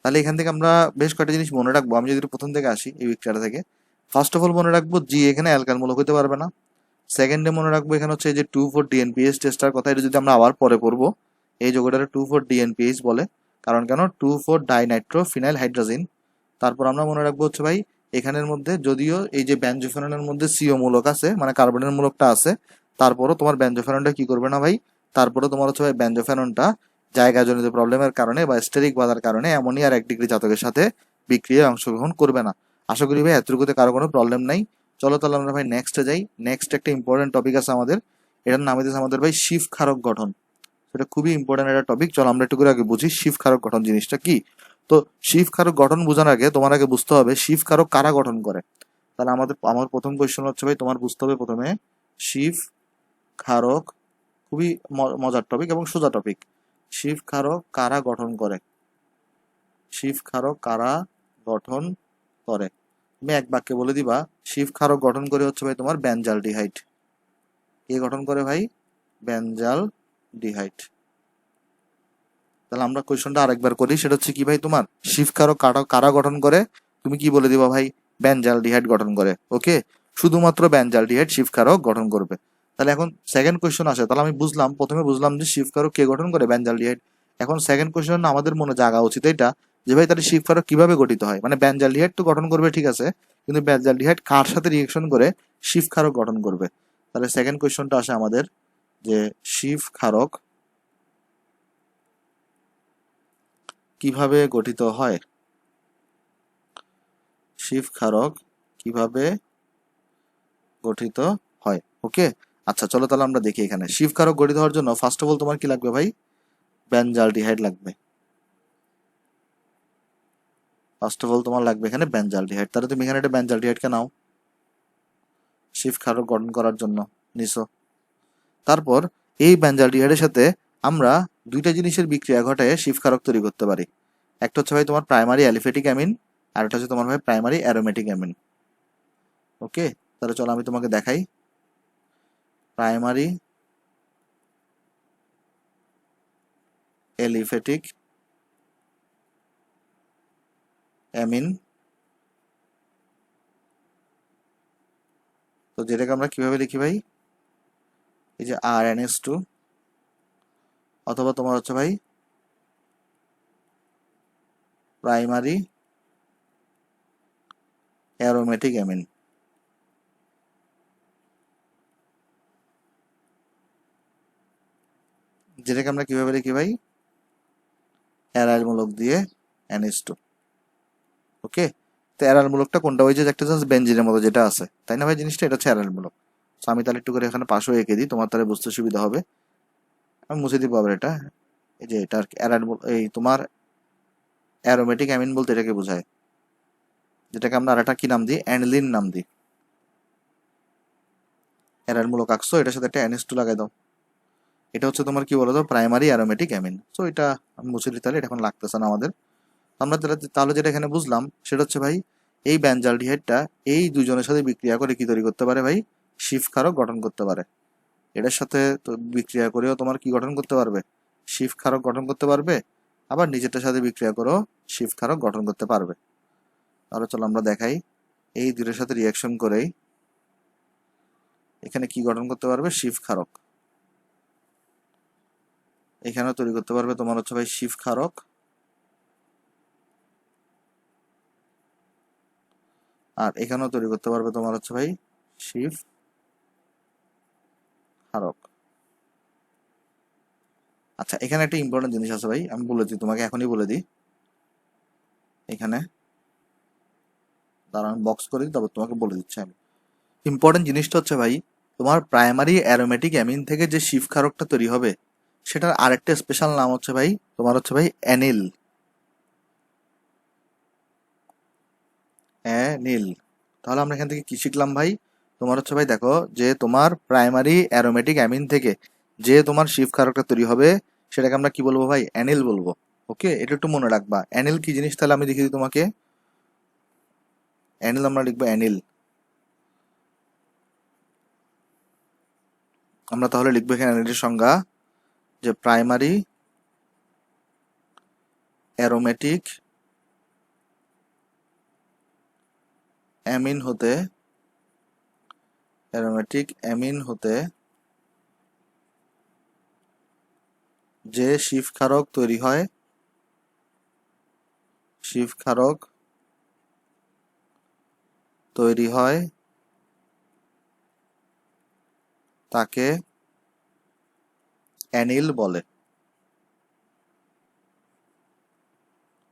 তাহলে এখান থেকে আমরা বেশ কয়েকটা জিনিস মনে রাখবো। আমি যদি প্রথম থেকে আসি এই বিক্রিয়াটা থেকে, ফার্স্ট অফ অল মনে রাখবো জি এখানে অ্যালকাইল মূলক হতে পারবে না। সেকেন্ডে মনে রাখবো এখানে হচ্ছে এই যে 2,4-DNPH টেস্টার কথা, এটা যদি আমরা আবার পরে পড়বো, এই যৌগটারে 2,4-DNPH বলে। কারণ কেন 2,4-ডাইনাইট্রোফিনাইল হাইড্রোজিন। তারপর আমরা মনে রাখবো হচ্ছে ভাই এখানের মধ্যে যদিও এই যে বেনজোফেননের মধ্যে সিও মূলক আছে, মানে কার্বনের মূলকটা আছে, তারপরও তোমার বেনজোফেননটা কি করবে না ভাই, তারপরও তোমার হচ্ছে ভাই বেনজোফেননটা জায়গাজনিত প্রবলেমের কারণে বা স্টেরিক বাধার কারণে অ্যামোনিয়ার 1 ডিগ্রি জাতকের সাথে বিক্রিয়ায় অংশগ্রহণ করবে না। আশা করি ভাই এতটুকুতে কারো কোনো প্রবলেম নাই। চলো তাহলে আমরা ভাই নেক্সটে যাই। নেক্সট একটা ইম্পর্টেন্ট টপিক আছে আমাদের, এটার নাম হচ্ছে আমাদের ভাই শিফ ক্ষারক গঠন। এটা খুবই ইম্পর্টেন্ট একটা টপিক। চলো আমরা একটু করে আগে বুঝি শিফ ক্ষারক গঠন জিনিসটা কি। তো শিফ ক্ষারক গঠন বোঝার আগে তোমার আগে বুঝতে হবে শিফ ক্ষারক কারা গঠন করে। তাহলে আমার প্রথম কোয়েশ্চেন হচ্ছে ভাই তোমার বুঝতে হবে প্রথমে শিফ ক্ষারক, খুবই মজার টপিক এবং সোজা টপিক। শিফ ক্ষারক কারা গঠন করে, শিফ ক্ষারক কারা গঠন করে। তুমি এক বাক্যে বলে দিবা শিফ ক্ষারক গঠন করে হচ্ছে ভাই তোমার বেনজালডিহাইড। কে গঠন করে ভাই? বেনজালডিহাইড। তাহলে আমরা কোয়েশনটা আরেকবার করি, সেটা হচ্ছে কি ভাই তোমার শিফ ক্ষারক কারা গঠন করে, তুমি কি বলে দিবা ভাই? বেনজালডিহাইড গঠন করে। ওকে, শুধুমাত্র বেনজালডিহাইড শিফ ক্ষারক গঠন করবে। তাহলে এখন সেকেন্ড কোয়েশ্চন আসে, তাহলে আমি বুঝলাম প্রথমে বুঝলাম যে শিফ ক্ষারক কে গঠন করে? বেনজালডিহাইড। এখন সেকেন্ড কোয়েশ্চন আমাদের মনে জাগা উচিত এটা যে ভাই তাহলে শিফ ক্ষারক কিভাবে গঠিত হয়, মানে বেনজালডিহাইড তো গঠন করবে ঠিক আছে, কিন্তু বেনজালডিহাইড কার সাথে রিয়েকশন করে শিফ ক্ষারক গঠন করবে। তাহলে সেকেন্ড কোয়েশ্চনটা আসে আমাদের যে শিফ ক্ষারক কিভাবে গঠিত হয়, শিফ ক্ষারক কিভাবে গঠিত হয়। ওকে, আচ্ছা চলো তাহলে আমরা দেখি এখানে শিফ ক্ষারক গঠিত হওয়ার জন্য ফার্স্ট অফ অল তোমার কি লাগবে ভাই? বেনজালডিহাইড লাগবে। ফার্স্ট অফ অল তোমার লাগবে এখানে বেনজালডিহাইড। তাহলে তুমি এখানে একটা বেনজালডিহাইডকে নাও শিফ ক্ষারক গঠন করার জন্য, নিছো। তারপর এই বেনজালডিহাইডের সাথে আমরা দুইটা জিনিসের বিক্রিয়া ঘটায় শিফ ক্ষারক তৈরি করতে পারি। একটা হচ্ছে ভাই তোমার প্রাইমারি অ্যালিফেটিক অ্যামিন, আর একটা হচ্ছে তোমার ভাই প্রাইমারি অ্যারোমেটিক অ্যামিন। ওকে, তাহলে চলো আমি তোমাকে দেখাই। প্রাইমারি অ্যালিফেটিক অ্যামিন, তো যেটাকে আমরা কিভাবে লিখি ভাই? এই যে RnH2, অথবা তোমার হচ্ছে ভাই প্রাইমারি অ্যারোমেটিক অ্যামিন। যেটাকে আমরা কিভাবে লিখি ভাই? অ্যারাইল মূলক দিয়ে NH2। ওকে, তো অ্যারাইল মূলকটা কোনটা? ওই যে একটা জাস্ট বেনজিনের মতো যেটা আছে, তাই না ভাই জিনিসটা? এটা হচ্ছে অ্যারাইল মূলক। তো আমি তাহলে একটু করে এখানে পাশেও এঁকে দিই, তোমার তাহলে বুঝতে সুবিধা হবে। আমি মুছে দিব আবার এটা। এই যে এটা অ্যারাইল, এই তোমার অ্যারোমেটিক অ্যামিন বলতে এটাকে বোঝায়, যেটাকে আমরা আর একটা কি নাম দিই? অ্যানিলিন নাম দিই। অ্যারাইল মূলক আঁকছো, এটার সাথে একটা NH2 লাগাই দাও। এটা হচ্ছে তোমার কি বলতো প্রাইমারি অ্যারোমেটিক অ্যামিন। তো এটা আমি মুছে দিই, তাহলে এটা এখন লাগতেছে না আমাদের। আমরা তাহলে যেটা এখানে বুঝলাম সেটা হচ্ছে ভাই এই বেনজালডিহাইডটা এই দুজনের সাথে বিক্রিয়া করে কি তৈরি করতে পারে ভাই? শিফ ক্ষারক গঠন করতে পারে। এটার সাথে তো বিক্রিয়া করেও তোমার কি গঠন করতে পারবে? শিফ ক্ষারক গঠন করতে পারবে। আবার নিজেরটার সাথে বিক্রিয়া করেও শিফ ক্ষারক গঠন করতে পারবে। তাহলে চলো আমরা দেখাই এই দুটোর সাথে রিয়াকশন করেই এখানে কি গঠন করতে পারবে? শিফ ক্ষারক। এখানেও তৈরি করতে পারবে তোমার হচ্ছে ভাই শিফ ক্ষারক, আর এখানেও তৈরি করতে পারবে তোমার হচ্ছে ভাই শিফ ক্ষারক। আচ্ছা এখানে একটা ইম্পর্টেন্ট জিনিস আছে ভাই, আমি বলে দিই তোমাকে, এখনই বলে দিই। এখানে দাঁড়ান বক্স করে দিই, তারপর তোমাকে বলে দিচ্ছি আমি। ইম্পর্টেন্ট জিনিসটা হচ্ছে ভাই তোমার প্রাইমারি অ্যারোমেটিক অ্যামিন থেকে যে শিফ ক্ষারকটা তৈরি হবে সেটার আরেকটা স্পেশাল নাম হচ্ছে ভাই তোমার হচ্ছে ভাই অ্যানিল। অ্যানিল। তাহলে আমরা এখান থেকে কি শিখলাম ভাই? তোমার হচ্ছে ভাই দেখো যে তোমার প্রাইমারি অ্যারোমেটিক অ্যামিন থেকে যে তোমার শিফ ক্ষারকটা তৈরি হবে সেটাকে আমরা কি বলবো ভাই? অ্যানিল বলবো। ওকে, এটা একটু মনে রাখবা অ্যানিল কি জিনিস। তাহলে আমি দেখিয়ে দিই তোমাকে। অ্যানিল আমরা লিখবো অ্যানিল। আমরা তাহলে লিখবো এখানে অ্যানিলের সংজ্ঞা যে প্রাইমারি অ্যারোমেটিক অ্যামিন হতে যে শিফ ক্ষারক তৈরি হয় তাকে অ্যানিল বলে।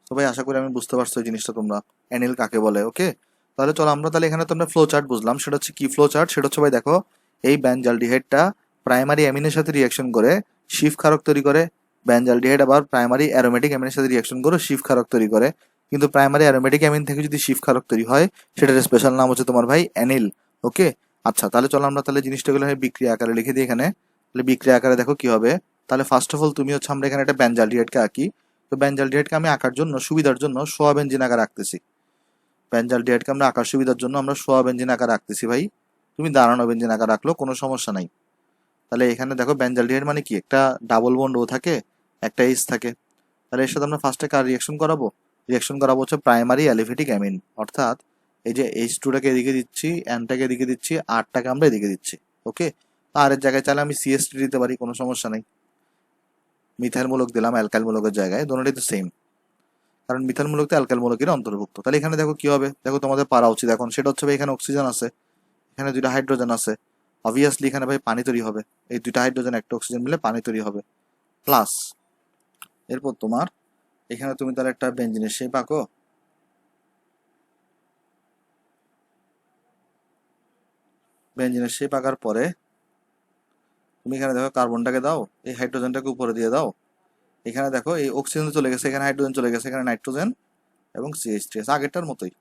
সবাই আশা করি আমি বুঝতে পারছো এই জিনিসটা তোমরা, অ্যানিল কাকে বলে। ওকে, তাহলে চলো আমরা তাহলে এখানে তোমরা ফ্লো চার্ট বুঝলাম, সেটা হচ্ছে কি ফ্লো চার্ট, সেটা হচ্ছে ভাই দেখো এই বেনজালডিহাইডটা প্রাইমারি অ্যামিনের সাথে রিয়াকশন করে শিফ ক্ষারক তৈরি করে, বেনজালডিহাইড আবার প্রাইমারি অ্যারোমেটিক অ্যামিনের সাথে রিয়াকশন করে শিফ ক্ষারক তৈরি করে। কিন্তু প্রাইমারি অ্যারোমেটিক অ্যামিন থেকে যদি শিফ ক্ষারক তৈরি হয় সেটার স্পেশাল নাম হচ্ছে তোমার ভাই অ্যানিল। ওকে, আচ্ছা তাহলে চলো আমরা তাহলে জিনিসটাগুলো বিক্রিয়া আকারে লিখে দিই এখানে। তাহলে বিক্রিয়া আকারে দেখো কি হবে, তাহলে ফার্স্ট অফ অল তুমি হচ্ছে আমরা এখানে একটা বেনজালডিহাইডকে আঁকি। তো বেনজালডিহাইডকে আমি আঁকার জন্য সুবিধার জন্য সোয়া বেনজিন আকারে আঁকতেছি। বেনজালডিহাইডকে আমরা আঁকার সুবিধার জন্য আমরা সোয়া বেনজিন আকারে আঁকতেছি ভাই, তুমি দাঁড়ানো বেনজিন আকারে রাখলো কোনো সমস্যা নাই। তাহলে এখানে দেখো বেনজালডিহাইড মানে কি, একটা ডাবল বন্ড ও থাকে, একটা এইচ থাকে। তাহলে এর সাথে আমরা ফার্স্টে কার রিয়াকশন করাবো, হচ্ছে প্রাইমারি অ্যালিফেটিক অ্যামিন, অর্থাৎ এই যে এইচ টুটাকে এদিকে দিচ্ছি, এনটাকে এদিকে দিচ্ছি, আরটাকে আমরা এদিকে দিচ্ছি। ওকে, আর এর জায়গায় চাইলে আমি সিএসটি দিতে পারি, কোনো সমস্যা নেই। মিথাইল মূলক দিলাম অ্যালকাইল মূলকের জায়গায়, দোনোটাই তো সেম, কারণ মিথাইল মূলক তো অ্যালকাইল মূলকের অন্তর্ভুক্ত। তাহলে এখানে দেখো কি হবে, দেখো তোমাদের পারা উচিত এখন, সেটা হচ্ছে এখানে অক্সিজেন আছে, এখানে দুইটা হাইড্রোজেন আছে, অবভিয়াসলি এখানে ভাই পানি তৈরি হবে, এই দুইটা হাইড্রোজেন একটা অক্সিজেন মিলে পানি তৈরি হবে। প্লাস এরপর তোমার এখানে তুমি তার একটা বেঞ্জিনের শেপ আঁকো, বেঞ্জিনের শেপ আঁকার পরে তুমি এখানে দেখো কার্বনটাকে দাও, এই হাইড্রোজেনটাকে উপরে দিয়ে দাও, এখানে দেখো এই অক্সিজেন চলে গেছে, এখানে হাইড্রোজেন চলে গেছে, এখানে নাইট্রোজেন এবং CH3 আগেরটার মতোই।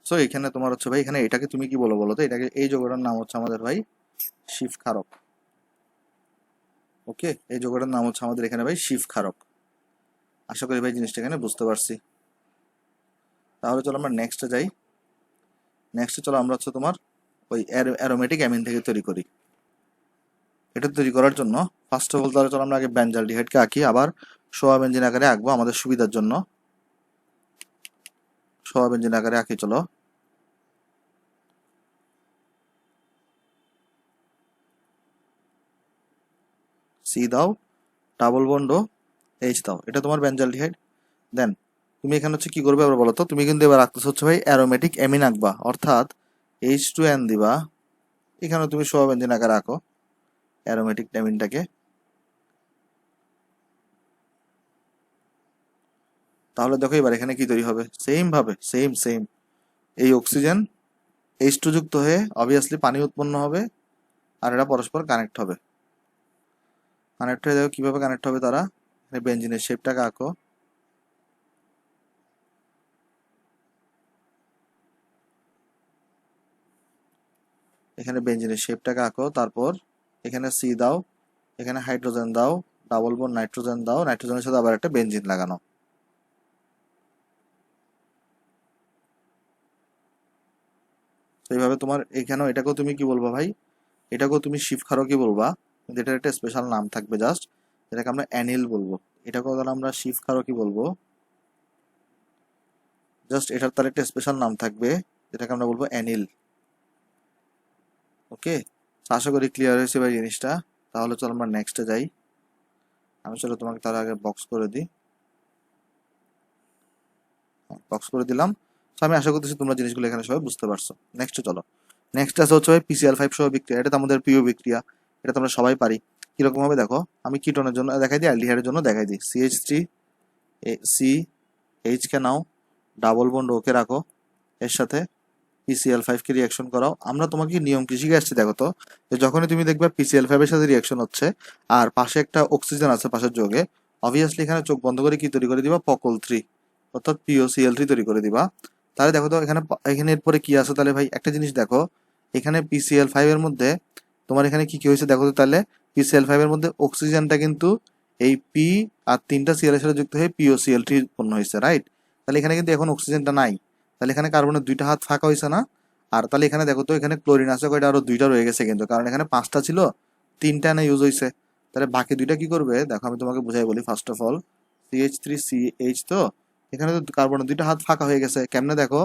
সো এখানে তোমার হচ্ছে ভাই এখানে এটাকে তুমি কি বলো তো, এটাকে এই যৌগটার নাম হচ্ছে আমাদের ভাই শিফ ক্ষারক। ওকে, এই যৌগটার নাম হচ্ছে আমাদের এখানে ভাই শিফ ক্ষারক। আশা করি ভাই জিনিসটা এখানে বুঝতে পারছি। তাহলে চলো আমরা নেক্সটে যাই। নেক্সটে চলো আমরা হচ্ছে তোমার ওই অ্যারোমেটিক অ্যামিন থেকে তৈরি করি। এটা তৈরি করার জন্য ফার্স্ট অফ অল তাহলে চলো আমরা আগে বেনজালডিহাইডকে আঁকি, আবার সোয়া বেনজিন আকারে আঁকবো আমাদের সুবিধার জন্য। সোয়া বেনজিন আকারে আঁকি চলো। সি দাও, ডাবল বন্ড এইচ দাও, এটা তোমার বেনজালডিহাইড। দেন তুমি এখানে হচ্ছে কি করবে এবার বলো তো, তুমি কিন্তু এবার আঁকতেছ হচ্ছে ভাই অ্যারোমেটিক অ্যামিন আঁকবা, অর্থাৎ H2N দিবা, এখানে তুমি সোয়া বেনজিন আকারে আঁকো অ্যারোমেটিক অ্যামিনটাকে। তাহলে দেখো এবার এখানে কি তৈরি হবে, সেম ভাবে সেম এই অক্সিজেন H2 যুক্ত হয়ে অবভিয়াসলি পানি উৎপন্ন হবে, আর এরা পরস্পর কানেক্ট হবে। কানেক্ট হয়ে দেখো কিভাবে কানেক্ট হবে তারা, বেঞ্জিনের শেপটাকে আঁকো, এখানে বেঞ্জিনের শেপটাকে আঁকো, তারপর এখানে সি দাও, এখানে হাইড্রোজেন দাও, ডাবল বন্ড নাইট্রোজেন দাও, নাইট্রোজেনের সাথে আবার একটা বেঞ্জিন লাগানো। এইভাবে তোমার এখানেও এটাকেও তুমি কি বলবা ভাই, এটাকেও তুমি শিফ ক্ষারকই বলবা, কিন্তু এটার একটা স্পেশাল নাম থাকবে জাস্ট, এটাকে আমরা অ্যানিল বলবো। এটাকেও তাহলে আমরা শিফ ক্ষারকই বলবো, জাস্ট এটার তার একটা স্পেশাল নাম থাকবে, যেটাকে আমরা বলবো অ্যানিল। ওকে, আশা করি ক্লিয়ার হয়েছে ভাই জিনিসটা। তাহলে চলো আমরা নেক্সটে যাই। আমি চলো তোমাকে তার আগে বক্স করে দিই, বক্স করে দিলাম। তো আমি আশা করতেছি তোমরা জিনিসগুলো এখানে সবাই বুঝতে পারছো। নেক্সটে চলো, নেক্সট আছে হচ্ছে ভাই PCl5 সহ বিক্রিয়া, এটা তো আমাদের প্রিয় বিক্রিয়া, এটা তো আমরা সবাই পারি। কিরকম হবে দেখো, আমি কিটোনের জন্য দেখাই দিই, অ্যালডিহাইডের জন্য দেখাই দিই। CH3 CH কে নাও, ডাবল বন্ড ওকে রাখো, এর সাথে PCl5 কে রিয়াকশন করাও। আমরা তোমাকে নিয়ম কি শিখে আসছি দেখো তো, যে যখনই তুমি দেখবে PCl5 এর সাথে রিয়াকশন হচ্ছে আর পাশে একটা অক্সিজেন আছে পাশের যোগে, অবভিয়াসলি এখানে চোখ বন্ধ করে কি তৈরি করে দিবা, পকল 3 অর্থাৎ POCl3 তৈরি করে দিবা। তাহলে দেখো তো এখানে এখানে এরপরে কি আছে, তাহলে ভাই একটা জিনিস দেখো, এখানে PCl5 এর মধ্যে তোমার এখানে কি কি হয়েছে দেখো তো, তাহলে PCl5 এর মধ্যে অক্সিজেনটা কিন্তু এই পি আর 3টা Cl এর সাথে যুক্ত হয়ে POCl3 উৎপন্ন হয়েছে, রাইট। তাহলে এখানে কিন্তু এখন অক্সিজেনটা নাই, তাহলে এখানে কার্বনের দুইটা হাত ফাঁকা হয়েছে না। আর তাহলে এখানে দেখো তো এখানে ক্লোরিন আছে কয়টা, আরো দুইটা রয়ে গেছে কিন্তু, কারণ এখানে 5টা ছিল, তিনটা না ইউজ হয়েছে, তাহলে বাকি দুইটা কি করবে দেখো আমি তোমাকে বুঝাই বলি। ফার্স্ট অফ অল CH3CH, তো এখানে তো কার্বনের দুইটা হাত ফাঁকা হয়ে গেছে কেমনে দেখো,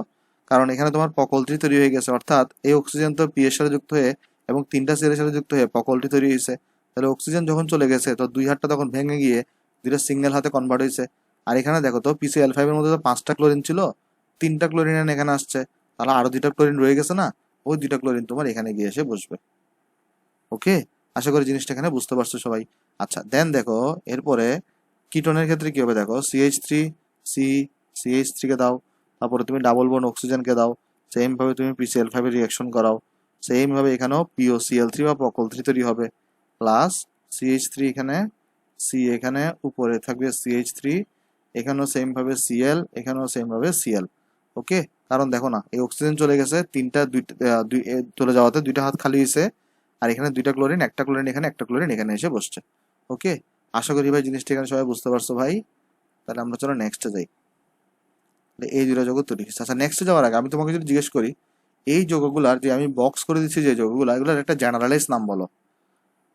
কারণ এখানে তোমার পকলটি তৈরি হয়ে গেছে, অর্থাৎ এই অক্সিজেন তো পি এর সাথে যুক্ত হয়ে এবং তিনটা সি এর সাথে যুক্ত হয়ে পকলটি তৈরি হয়েছে। তাহলে অক্সিজেন যখন চলে গেছে তো দুই হাতটা তখন ভেঙে গিয়ে দুইটা সিঙ্গেল হাতে কনভার্ট হয়েছে। আর এখানে দেখো তো PCl5 এর মধ্যে তো 5টা ক্লোরিন ছিল, 3টা ক্লোরিন এখানে আসছে, তাহলে আরো 2টা ক্লোরিন রয়ে গেছে না, ওই 2টা ক্লোরিন তোমার এখানে গিয়ে এসে বসবে। ওকে, আশা করি জিনিসটা এখানে বুঝতে পারছো সবাই। আচ্ছা দেন দেখো এরপরে কিটোনের ক্ষেত্রে কি হবে দেখো, CH3 কে দাও, তারপরে তুমি ডাবল বন্ড অক্সিজেনকে দাও, সেম ভাবে তুমি PCl5 এর রিঅ্যাকশন করাও, সেম ভাবে এখানেও POCl3 বা পকল 3 তৈরি হবে, প্লাস CH3 এখানে, সি এখানে উপরে থাকবে CH3, এখানেও সেম ভাবে Cl, এখানেও সেম ভাবে Cl। ওকে, কারণ দেখো না এই অক্সিজেন চলে গেছে, চলে যাওয়াতে দুইটা হাত খালি হয়েছে, আর এখানে দুইটা ক্লোরিন, একটা ক্লোরিন এখানে, একটা ক্লোরিন এখানে এসে বসছে। ওকে, আশা করি ভাই জিনিসটা এখানে সবাই বুঝতে পারছো ভাই। তাহলে আমরা চলো নেক্সটে যাই। এই দুইটা যৌগ তৈরি হচ্ছে। আচ্ছা নেক্সটে যাওয়ার আগে আমি তোমাকে যদি জিজ্ঞেস করি, এই যৌগগুলার যে আমি বক্স করে দিচ্ছি যে যৌগগুলো, এগুলোর একটা জেনারেলাইজ নাম বলো।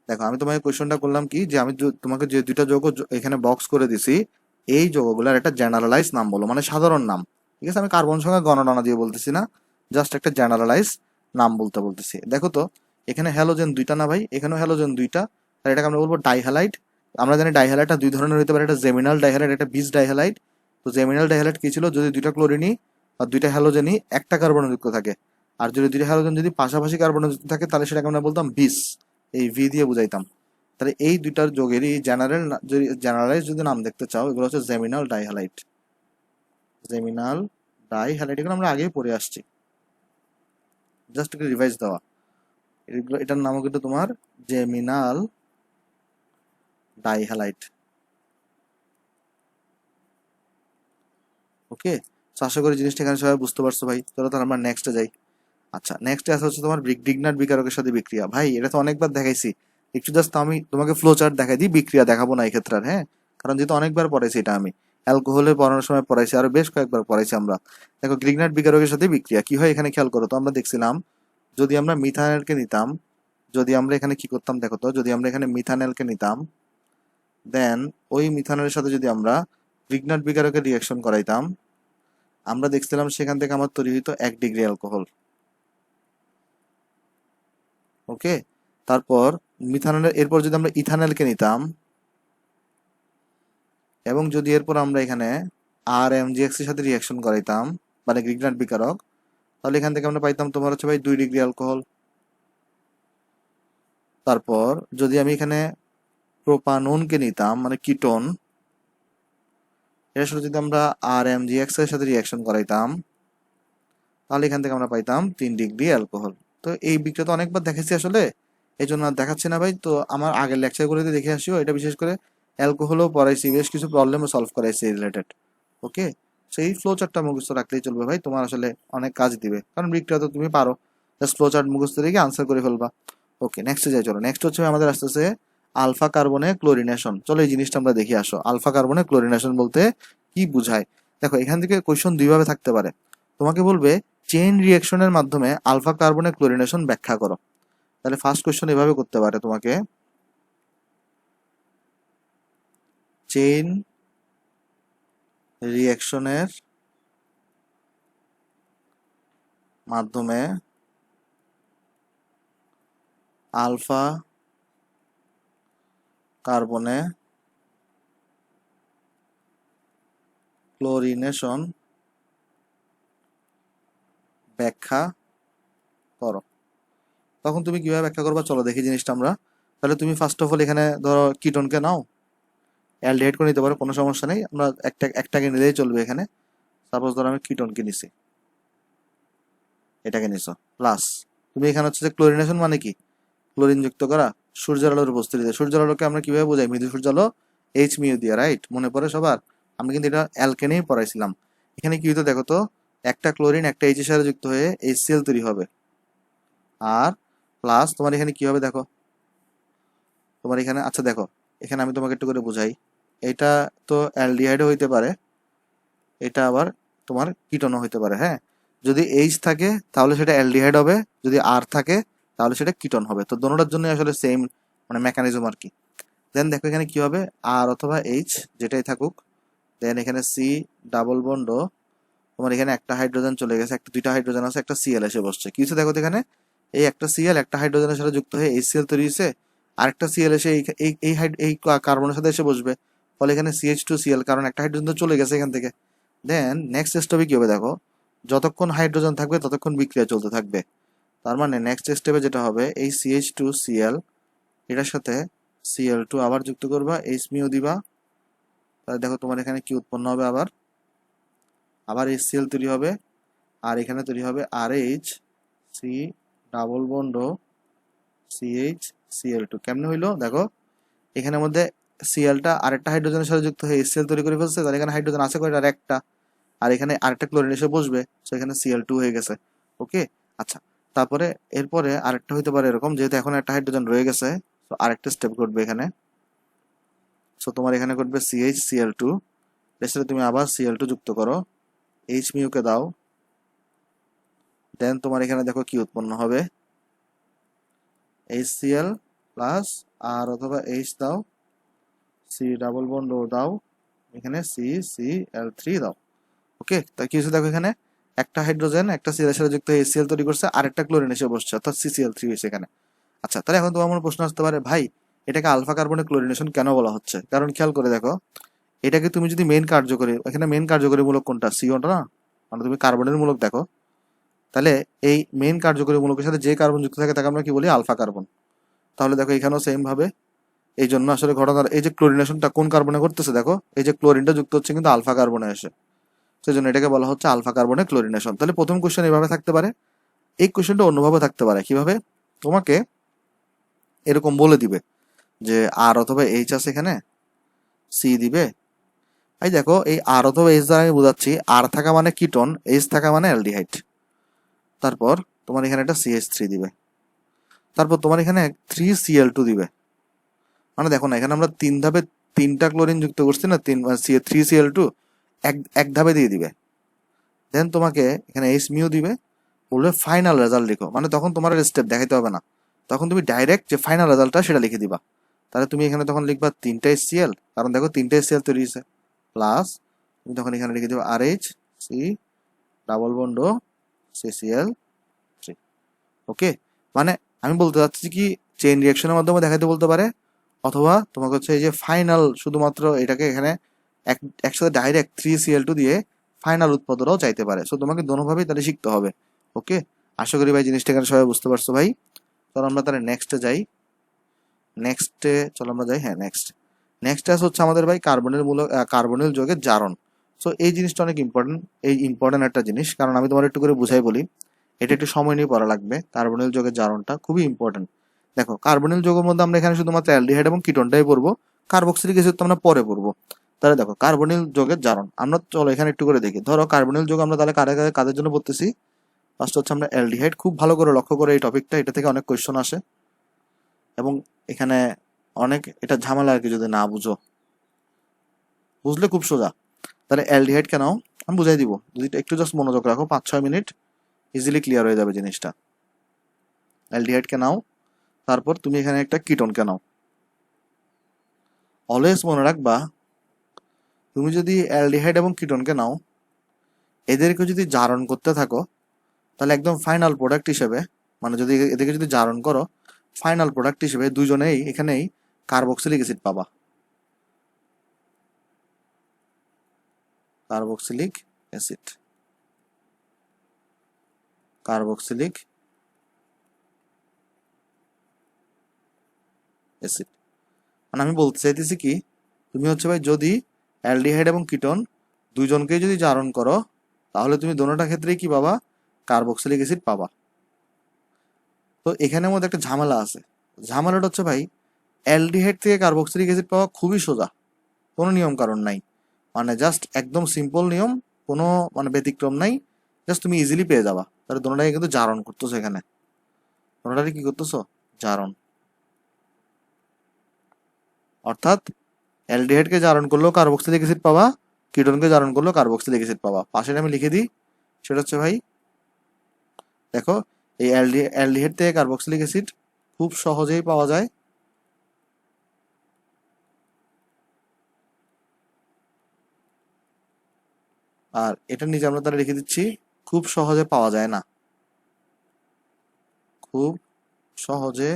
দেখো আমি তোমাকে কোয়েশ্চনটা করলাম কি, যে আমি তোমাকে যে দুইটা যৌগ এখানে বক্স করে দিছি, এই যৌগগুলার একটা জেনারেলাইজ নাম বলো, মানে সাধারণ নাম। ঠিক আছে, আমি কার্বন সংখ্যা গণনা দিয়ে বলতেছি না, জাস্ট একটা জেনারেলাইজ নাম বলতেছি। দেখো তো এখানে হ্যালোজেন দুইটা না ভাই, এখানেও হ্যালোজেন দুইটা, আর এটাকে আমরা বলবো ডাইহ্যালাইড। আমরা জানি ডাইহ্যালাইডটা দুই ধরনের হতে পারে, একটা জেমিনাল ডাইহ্যালাইড, একটা বিস ডাইহ্যালাইড। তো জেমিনাল ডাইহ্যালাইড কি ছিল, যদি দুইটা ক্লোরিনই আর দুইটা হ্যালোজেনই একটা কার্বনযুক্ত থাকে, আর যদি দুইটা হ্যালোজেন যদি পাশাপাশি কার্বনযুক্ত থাকে তাহলে সেটাকে আমরা বলতাম বিস, এই ভি দিয়ে বুঝাইতাম। তাহলে এই দুইটার যোগেরই জেনারেলাইজ যদি নাম দেখতে চাও, এগুলো হচ্ছে জেমিনাল ডাইহ্যালাইড। জেমিনাল ডাইহ্যালাইড এগুলো আমরা আগেই পড়ে আসছি, জাস্ট একটু রিভাইজ দেওয়া। এটার নামও কিন্তু তোমার জেমিনাল ডাইহ্যালাইড। ওকে, আশা করি জিনিসটা এখানে সবাই বুঝতে পারছো ভাই। চলো তাহলে আমরা নেক্সটে যাই। আচ্ছা নেক্সটে আসা হচ্ছে তোমার ডিগনার বিকারকের সাথে বিক্রিয়া। ভাই এটা তো অনেকবার দেখাইছি, একটু জাস্ট আমি তোমাকে ফ্লো চার্ট দেখাই দিই, বিক্রিয়া দেখাবো না এই ক্ষেত্রে আর, হ্যাঁ, কারণ যেহেতু অনেকবার পড়াইছি এটা আমি, অ্যালকোহলে পড়ানোর সময় পড়াইছি, আরো বেশ কয়েকবার পড়াইছি আমরা। দেখো গ্রিগনার বিকারকের সাথে বিক্রিয়া কি হয় এখানে খেয়াল করো তো, আমরা দেখছিলাম যদি আমরা মিথানলকে নিতাম, যদি আমরা এখানে কি করতাম দেখো তো, যদি আমরা এখানে মিথানলকে নিতাম, দেন ওই মিথানলের সাথে যদি আমরা গ্রিগনার বিকারকের রিয়াকশন করাইতাম, আমরা দেখছিলাম সেখান থেকে আমার তৈরি হইতো 1 ডিগ্রি অ্যালকোহল। ওকে, তারপর মিথানলের এরপর যদি আমরা ইথানলকে নিতাম, এবং যদি এরপর আমরা এখানে RMGX এর সাথে রিয়াকশন করাইতাম, মানে গ্রিগনার বিকারক, তাহলে এখান থেকে আমরা পাইতাম তোমার হচ্ছে ভাই 2 ডিগ্রি অ্যালকোহল। তারপর যদি আমি এখানে প্রোপাননকে নিতাম, মানে কিটোন, এর সাথে যদি আমরা RMGX এর সাথে রিয়াকশন করাইতাম, তাহলে এখান থেকে আমরা পাইতাম 3 ডিগ্রি অ্যালকোহল। তো এই বিক্রিয়া তো অনেকবার দেখেছি আসলে, এই জন্য আর দেখাচ্ছি না ভাই। তো আমার আগের লেকচারগুলোতে দেখে আসিও, এটা বিশেষ করে অ্যালকোহলও পড়াইছি, বেশ কিছু প্রবলেমও সলভ করাইছি রিলেটেড। ওকে, সেই ফ্লো চার্টটা মুখস্থ রাখলেই চলবে ভাই, তোমার আসলে অনেক কাজ দিবে, কারণ বিক্রিয়া তো তুমি পারো, জাস্ট ফ্লো চার্ট মুখস্থ রেখে আনসার করে ফেলবা। ওকে নেক্সটে যাই চলো। নেক্সট হচ্ছে আমাদের আসতেছে আলফা কার্বনে ক্লোরিনেশন। চলো এই জিনিসটা আমরা দেখে আসো, আলফা কার্বনে ক্লোরিনেশন বলতে কি বুঝায়। দেখো এখান থেকে কোয়েশ্চন দুইভাবে থাকতে পারে, তোমাকে বলবে চেইন রিঅ্যাকশনের মাধ্যমে আলফা কার্বনের ক্লোরিনেশন ব্যাখ্যা করো। তাহলে ফার্স্ট কোয়েশ্চন এভাবে করতে পারে তোমাকে, চেইন রিঅ্যাকশনের মাধ্যমে আলফা কার্বনে ক্লোরিনেশন ব্যাখ্যা করো। তখন তুমি কিভাবে ব্যাখ্যা করবা চলো দেখি জিনিসটা আমরা। তাহলে তুমি ফার্স্ট অফ অল এখানে ধরো কিটোনকে নাও, অ্যালডিহাইড করে নিতে পারো, কোনো সমস্যা নেই, আমরা একটাকে নিলেই চলবে এখানে। সাপোজ ধরো আমি কিটোনকে নিছি, এটাকে নিছো, প্লাস তুমি এখানে হচ্ছে যে ক্লোরিনেশন মানে কি, ক্লোরিন যুক্ত করা সূর্যের আলোর উপস্থিতিতে। সূর্যের আলোকে আমরা কিভাবে বোঝাই, মৃদু সূর্যালো এইচ মিউ দিয়ে, রাইট, মনে পড়ে সবার? আমরা কিন্তু এটা অ্যালকেনেই পড়াইছিলাম। এখানে কি হতো দেখো তো, একটা ক্লোরিন একটা এইচ এর সাথে যুক্ত হয়ে HCl তৈরি হবে, আর প্লাস তোমার এখানে কি হবে দেখো, তোমার এখানে, আচ্ছা দেখো এখানে আমি তোমাকে একটু করে বুঝাই, এটা তো অ্যালডিহাইডও হইতে পারে, এটা আবার তোমার কিটোনও হইতে পারে, হ্যাঁ। যদি এইচ থাকে তাহলে সেটা অ্যালডিহাইড হবে, যদি আর থাকে তাহলে সেটা কিটোন হবে। তো দোনোটার জন্য আসলে সেম মানে মেকানিজম আর কি। দেন দেখো এখানে কি হবে, আর অথবা এইচ যেটাই থাকুক, দেন এখানে সি ডাবল বন্ড, তোমার এখানে একটা হাইড্রোজেন চলে গেছে, একটা দুইটা হাইড্রোজেন আছে, একটা সিএল এসে বসছে। কি হচ্ছে দেখো তো এখানে, এই একটা সিএল একটা হাইড্রোজেনের সাথে যুক্ত হয়ে এইচসিএল তৈরি হয়েছে, আরেকটা সিএল এসে এই কার্বনের সাথে এসে বসবে, ফলে এখানে CH2Cl, কারণ একটা হাইড্রোজেন তো চলে গেছে এখান থেকে। দেন নেক্সট স্টেপে কি হবে দেখো, যতক্ষণ হাইড্রোজেন থাকবে ততক্ষণ বিক্রিয়া চলতে থাকবে। তার মানে নেক্সট স্টেপে যেটা হবে, এই CH2Cl এটার সাথে Cl2 আবার যুক্ত করবা, H দিবা, তাহলে দেখো তোমার এখানে কি উৎপন্ন হবে, আবার আবার HCl তৈরি হবে, আর এখানে তৈরি হবে RH C double bond CH কেমনে হইলো দেখো, এখানের মধ্যে সিএলটা আরেকটা হাইড্রোজেনের সাথে যুক্ত হয়ে HCl তৈরি করে ফেলছে, তাহলে এখানে হাইড্রোজেন আছে কয়টা, আর একটা, আর এখানে আরেকটা ক্লোরিন এসে বসবে, সো এখানে Cl2 হয়ে গেছে। ওকে, আচ্ছা, তারপরে এরপরে আরেকটা হইতে পারে এরকম, যেহেতু এখন একটা হাইড্রোজেন রয়ে গেছে, তো আরেকটা স্টেপ ঘটবে এখানে। সো তোমার এখানে ঘটবে CH Cl2, এর সাথে তুমি আবার Cl2 যুক্ত করো, H কে দাও, দেন তোমার এখানে দেখো কি উৎপন্ন হবে, HCl প্লাস আর অথবা H দাও, সি ডাবল বন্ড ও দাও, এখানে CCl3 দাও। ওকে, তাই কি হচ্ছে দেখো, এখানে একটা হাইড্রোজেন একটা সিএল এর সাথে যুক্ত হয়ে HCl তৈরি করছে, আরেকটা ক্লোরিন এসে বসছে, অর্থাৎ CCl3 হয়েছে এখানে। আচ্ছা, তাহলে এখন তোমার মনে প্রশ্ন আসতে পারে, ভাই এটাকে আলফা কার্বনের ক্লোরিনেশন কেন বলা হচ্ছে? কারণ খেয়াল করে দেখো, এটাকে তুমি যদি মেইন কার্যকরী, এখানে মেইন কার্যকরী মূলক কোনটা, সিওটা না, মানে তুমি কার্বনের মূলক দেখো, তাহলে এই মেইন কার্যকরী মূলকের সাথে যে কার্বন যুক্ত থাকে তাকে আমরা কি বলি, আলফা কার্বন। তাহলে দেখো এখানেও সেম ভাবে, এই জন্য আসলে ঘটনার এই যে ক্লোরিনেশনটা কোন কার্বনে করতেছে, দেখো এই যে ক্লোরিনটা যুক্ত হচ্ছে কিন্তু আলফা কার্বনে এসে, সেই জন্য এটাকে বলা হচ্ছে আলফা কার্বনের ক্লোরিনেশন। তাহলে প্রথম কোশ্চেন এভাবে থাকতে পারে, এই কোশ্চেনটা অন্যভাবে থাকতে পারে, কিভাবে, তোমাকে এরকম বলে দিবে যে আর অথবা এইচ আছে এখানে, সি দিবে, এই দেখো এই আর অথবা এইচ দ্বারা আমি বোঝাচ্ছি, আর থাকা মানে কিটোন, এইচ থাকা মানে অ্যালডিহাইড, তারপর তোমার এখানে একটা CH3 দিবে, তারপর তোমার এখানে 3Cl2 দিবে। মানে দেখো না, এখানে আমরা তিন ধাপে তিনটা ক্লোরিন যুক্ত করছি না, 3Cl2 এক এক ধাপে দিয়ে দিবে। দেন তোমাকে এখানে H দিবে, বলবে ফাইনাল রেজাল্ট লিখো, মানে তখন তোমার স্টেপ দেখাইতে হবে না, তখন তুমি ডাইরেক্ট যে ফাইনাল রেজাল্টটা সেটা লিখে দিবা। তাহলে তুমি এখানে তখন লিখবা তিনটা HCl, কারণ দেখো তিনটা HCl তৈরি হয়েছে, প্লাস তুমি তখন এখানে লিখে দিবা RH C double bond CCl3। Okay, মানে আমি বলতে চাচ্ছি কি, চেইন রিয়াকশনের মাধ্যমে দেখাইতে বলতে পারে, অথবা তোমাকে হচ্ছে এই যে ফাইনাল শুধুমাত্র এটাকে এখানে একসাথে ডাইরেক্ট 3Cl2 দিয়ে ফাইনাল উৎপাদনও চাইতে পারে। সো তোমাকে দোনোভাবেই তাহলে শিখতে হবে। ওকে, আশা করি ভাই জিনিসটা এখানে সবাই বুঝতে পারছো ভাই। চলো আমরা তাহলে নেক্সটে যাই, নেক্সটে চলো আমরা যাই, হ্যাঁ নেক্সট হচ্ছে আমাদের ভাই কার্বনিল যৌগের জারণ। সো এই জিনিসটা অনেক ইম্পর্টেন্ট একটা জিনিস, কারণ আমি তোমার একটু করে বুঝাই বলি, এটা একটু সময় নিয়ে পড়া লাগবে। কার্বনিল যৌগের জারণটা খুবই ইম্পর্টেন্ট। দেখো কার্বনিল যৌগের মধ্যে আমরা এখানে শুধুমাত্র অ্যালডিহাইড এবং কিটোনটাই পড়বো, কার্বক্সিলিক অ্যাসিড তো আমরা পরে পড়বো। তাহলে দেখো কার্বনিল যৌগের জারণ আমরা চলো এখানে একটু করে দেখি। ধরো কার্বনিল যৌগ আমরা তাহলে কাদের জন্য পড়তেছি, ফার্স্ট হচ্ছে আমরা অ্যালডিহাইড, খুব ভালো করে লক্ষ্য করে এই টপিকটা, এটা থেকে অনেক কোয়েশ্চন আসে এবং এখানে অনেক এটা ঝামেলা আর কি, যদি না বুঝো, বুঝলে খুব সোজা। তাহলে অ্যালডিহাইড কেন আমি বুঝাই দিব, যদি একটু জাস্ট মনোযোগ রাখো, 5-6 মিনিট ইজিলি ক্লিয়ার হয়ে যাবে জিনিসটা। অ্যালডিহাইড কে নাও, তারপর তুমি এখানে একটা কিটোন কে নাও। অলওয়েজ মনে রাখবা, তুমি যদি অ্যালডিহাইড এবং কিটোনকে নাও, এদেরকে যদি জারণ করতে থাকো, তাহলে একদম ফাইনাল প্রোডাক্ট হিসেবে, মানে যদি এদেরকে যদি জারণ করো, ফাইনাল প্রোডাক্ট হিসেবে দুজনেই এখানেই কার্বক্সিলিক অ্যাসিড পাবা। কার্বক্সিলিক অ্যাসিড, কার্বক্সিলিক অ্যাসিড, মানে আমি বলতে চাইতেছি কি, তুমি হচ্ছে ভাই যদি অ্যালডিহাইড এবং কিটোন দুজনকেই যদি জারণ করো, তাহলে তুমি দোনোটা ক্ষেত্রেই কি পাবা, কার্বক্সিলিক অ্যাসিড পাবা। তো এখানের মধ্যে একটা ঝামেলা আছে, ঝামেলাটা হচ্ছে ভাই, অ্যালডিহাইড থেকে কার্বক্সিলিক অ্যাসিড পাওয়া খুবই সোজা, কোনো নিয়ম কারণ নাই, মানে জাস্ট একদম সিম্পল নিয়ম, কোনো মানে ব্যতিক্রম নাই, জাস্ট তুমি ইজিলি পেয়ে যাবা। তাহলে দোনোটাকে কিন্তু জারণ করতেছো, এখানে দোনোটাকে কি করতেছো, জারণ, অর্থাৎ অ্যালডিহাইডকে জারণ করলেও কার্বক্সিলিক অ্যাসিড পাবা, কিটোনকে জারণ করলেও কার্বক্সিলিক অ্যাসিড পাবা। পাশে আমি লিখে দিই, সেটা হচ্ছে ভাই দেখো, এই অ্যালডিহাইড থেকে কার্বক্সিলিক অ্যাসিড খুব সহজেই পাওয়া যায়, আর এটা নিচে আমরা তাহলে লিখে দিচ্ছি খুব সহজে পাওয়া যায় না, খুব সহজে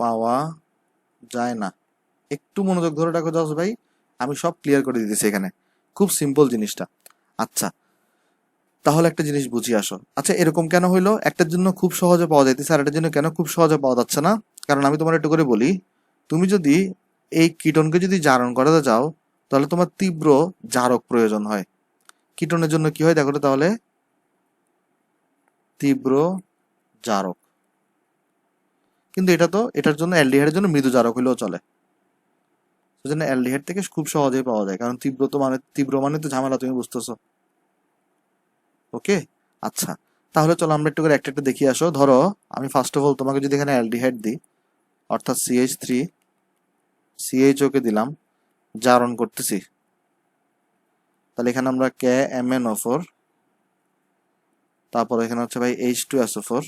পাওয়া যায় না। একটু মনোযোগ ধরে রাখো জজ ভাই, আমি সব ক্লিয়ার করে দিতেছি এখানে, খুব সিম্পল জিনিসটা। আচ্ছা, তাহলে একটা জিনিস বুঝি আসো। আচ্ছা, এরকম কেন হইলো? একটার জন্য খুব সহজে পাওয়া যাইতেছে আর একটার জন্য কেন খুব সহজে পাওয়া যাচ্ছে না? কারণ আমি তোমার একটু করে বলি, তুমি যদি এই কীটনকে যদি জারণ করাতে চাও তাহলে তোমার তীব্র জারক প্রয়োজন হয়। কীটনের জন্য কি হয় দেখো তো তাহলে, তীব্র জারক। কিন্তু এটা তো এটার জন্য অ্যালডিহাইডের জন্য মৃদু জারক হইলেও চলে, সেজন্য অ্যালডিহাইড থেকে খুব সহজেই পাওয়া যায়, কারণ তীব্র মানে তো ঝামেলা, তুমি বুঝতেছো। ওকে, আচ্ছা, তাহলে চলো আমরা একটু করে একটা একটা দেখিয়ে আসো। ধরো আমি ফার্স্ট অফ অল তোমাকে যদি এখানে অ্যালডিহাইড দিই, অর্থাৎ CH3 CHO কে দিলাম, জারণ করতেছি, তাহলে এখানে আমরা KMnO4, তারপর এখানে হচ্ছে ভাই H2SO4।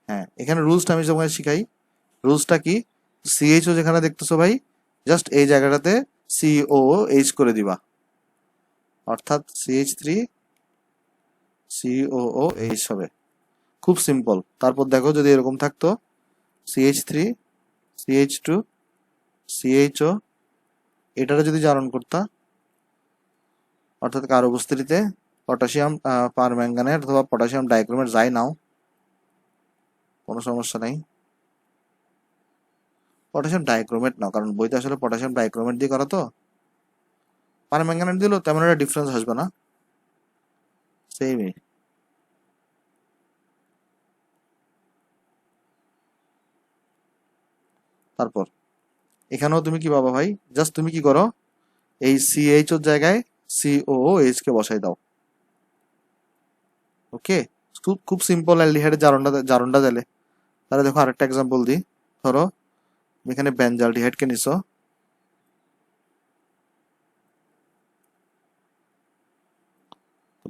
হ্যাঁ, এখানে রুলসটা আমি তোমাকে শিখাই। রুলসটা কি? CHO যেখানে দেখতেছো ভাই, জাস্ট এই জায়গাটাতে COOH করে দিবা, অর্থাৎ CH3 COOH হবে। খুব সিম্পল। তারপর দেখো যদি এরকম থাকতো CH3 CH2 CHO, এটারে যদি জারণ করতা, অর্থাৎ কার উপস্থিতিতে পটাশিয়াম পারম্যাঙ্গানেট অথবা পটাশিয়াম ডাইক্রোমেট যাই নাও, কোনো সমস্যা নাই, পটাশিয়াম ডাইক্রোমেট নাও, কারণ বইতে আসলে পটাশিয়াম ডাইক্রোমেট দিয়ে করা তো, পারম্যাঙ্গানেট দিলেও তেমন একটা ডিফারেন্স আসবে না, সেমই। তারপর এখানেও তুমি কি পাবা ভাই, জাস্ট তুমি কি করো, এই CH ওর জায়গায় COOH কে বসাই দাও। ওকে, খুব খুব সিম্পল অ্যালডিহাইডের জারণটা দিলে। তাহলে দেখো আরেকটা এক্সাম্পল দিই। ধরো তুমি এখানে বেনজালডিহাইডকে নিছো,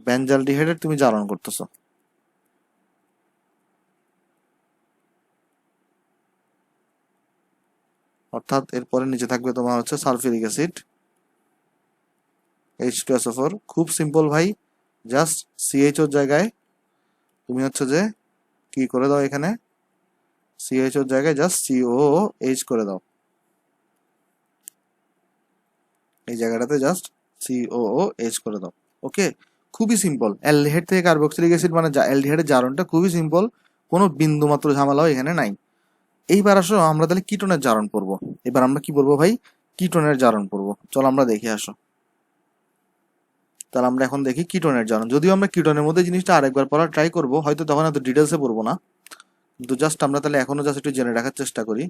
বেনজালডিহাইডের তুমি জারণ করতেছো, অর্থাৎ এরপরে নিচে থাকবে তোমার হচ্ছে সালফিউরিক অ্যাসিড H2SO4। খুব সিম্পল ভাই, জাস্ট CH ওর জায়গায় তুমি হচ্ছে যে কি করে দাও, এখানে CH ওর জায়গায় জাস্ট COOH করে দাও, এই জায়গাটাতে জাস্ট COOH করে দাও। ওকে, খুবই সিম্পল। অ্যালডিহাইড থেকে কার্বক্সিলিক অ্যাসিড মানে অ্যালডিহাইডের জারণটা খুবই সিম্পল, কোনো বিন্দু মাত্র ঝামেলাও এখানে নাই। এইবার আসো আমরা তাহলে কিটোনের জারণ পড়বো। এবার আমরা কি বলবো ভাই, কিটোনের জারণ পড়বো। চলো আমরা দেখে আসো। তাহলে আমরা এখন দেখি কিটোনের জারণ। যদিও আমরা কিটোনের মধ্যে জিনিসটা আরেকবার পড়ার ট্রাই করবো, হয়তো তখন এত ডিটেলসে পড়বো না, কিন্তু জাস্ট আমরা তাহলে এখনো জাস্ট একটু জেনে রাখার চেষ্টা করি।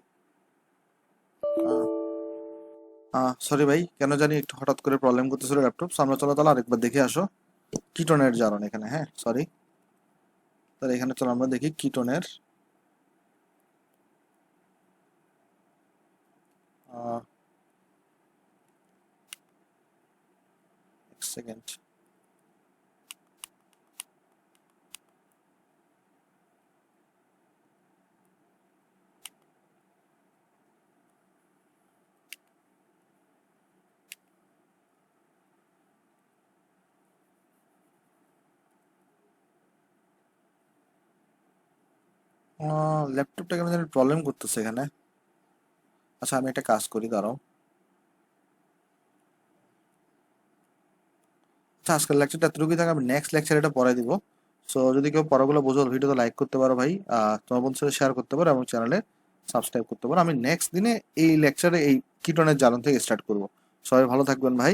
সরি ভাই, কেন জানি একটু হঠাৎ করে প্রবলেম করতেছিল ল্যাপটপ। আমরা চলো তাহলে আরেকবার দেখে আসো কিটোনের জারণ এখানে। হ্যাঁ সরি, তাহলে এখানে চলো আমরা দেখি কিটোনের এক সেকেন্ড। ল্যাপটপটা কেন জানি প্রবলেম করতেছে এখানে। আচ্ছা আমি একটা কাজ করি, দাঁড়াও। আচ্ছা আজকের লেকচারটা এতটুকুই থাকে, আমি নেক্সট লেকচারে এটা পড়াই দিব। সো যদি কেউ পড়াগুলো বোঝো, ভিডিওতে লাইক করতে পারো ভাই, তোমার বন্ধুর সাথে শেয়ার করতে পারো এবং চ্যানেলে সাবস্ক্রাইব করতে পারো। আমি নেক্সট দিনে এই লেকচারে এই কিটোনের জারণ থেকে স্টার্ট করব। সবাই ভালো থাকবেন ভাই।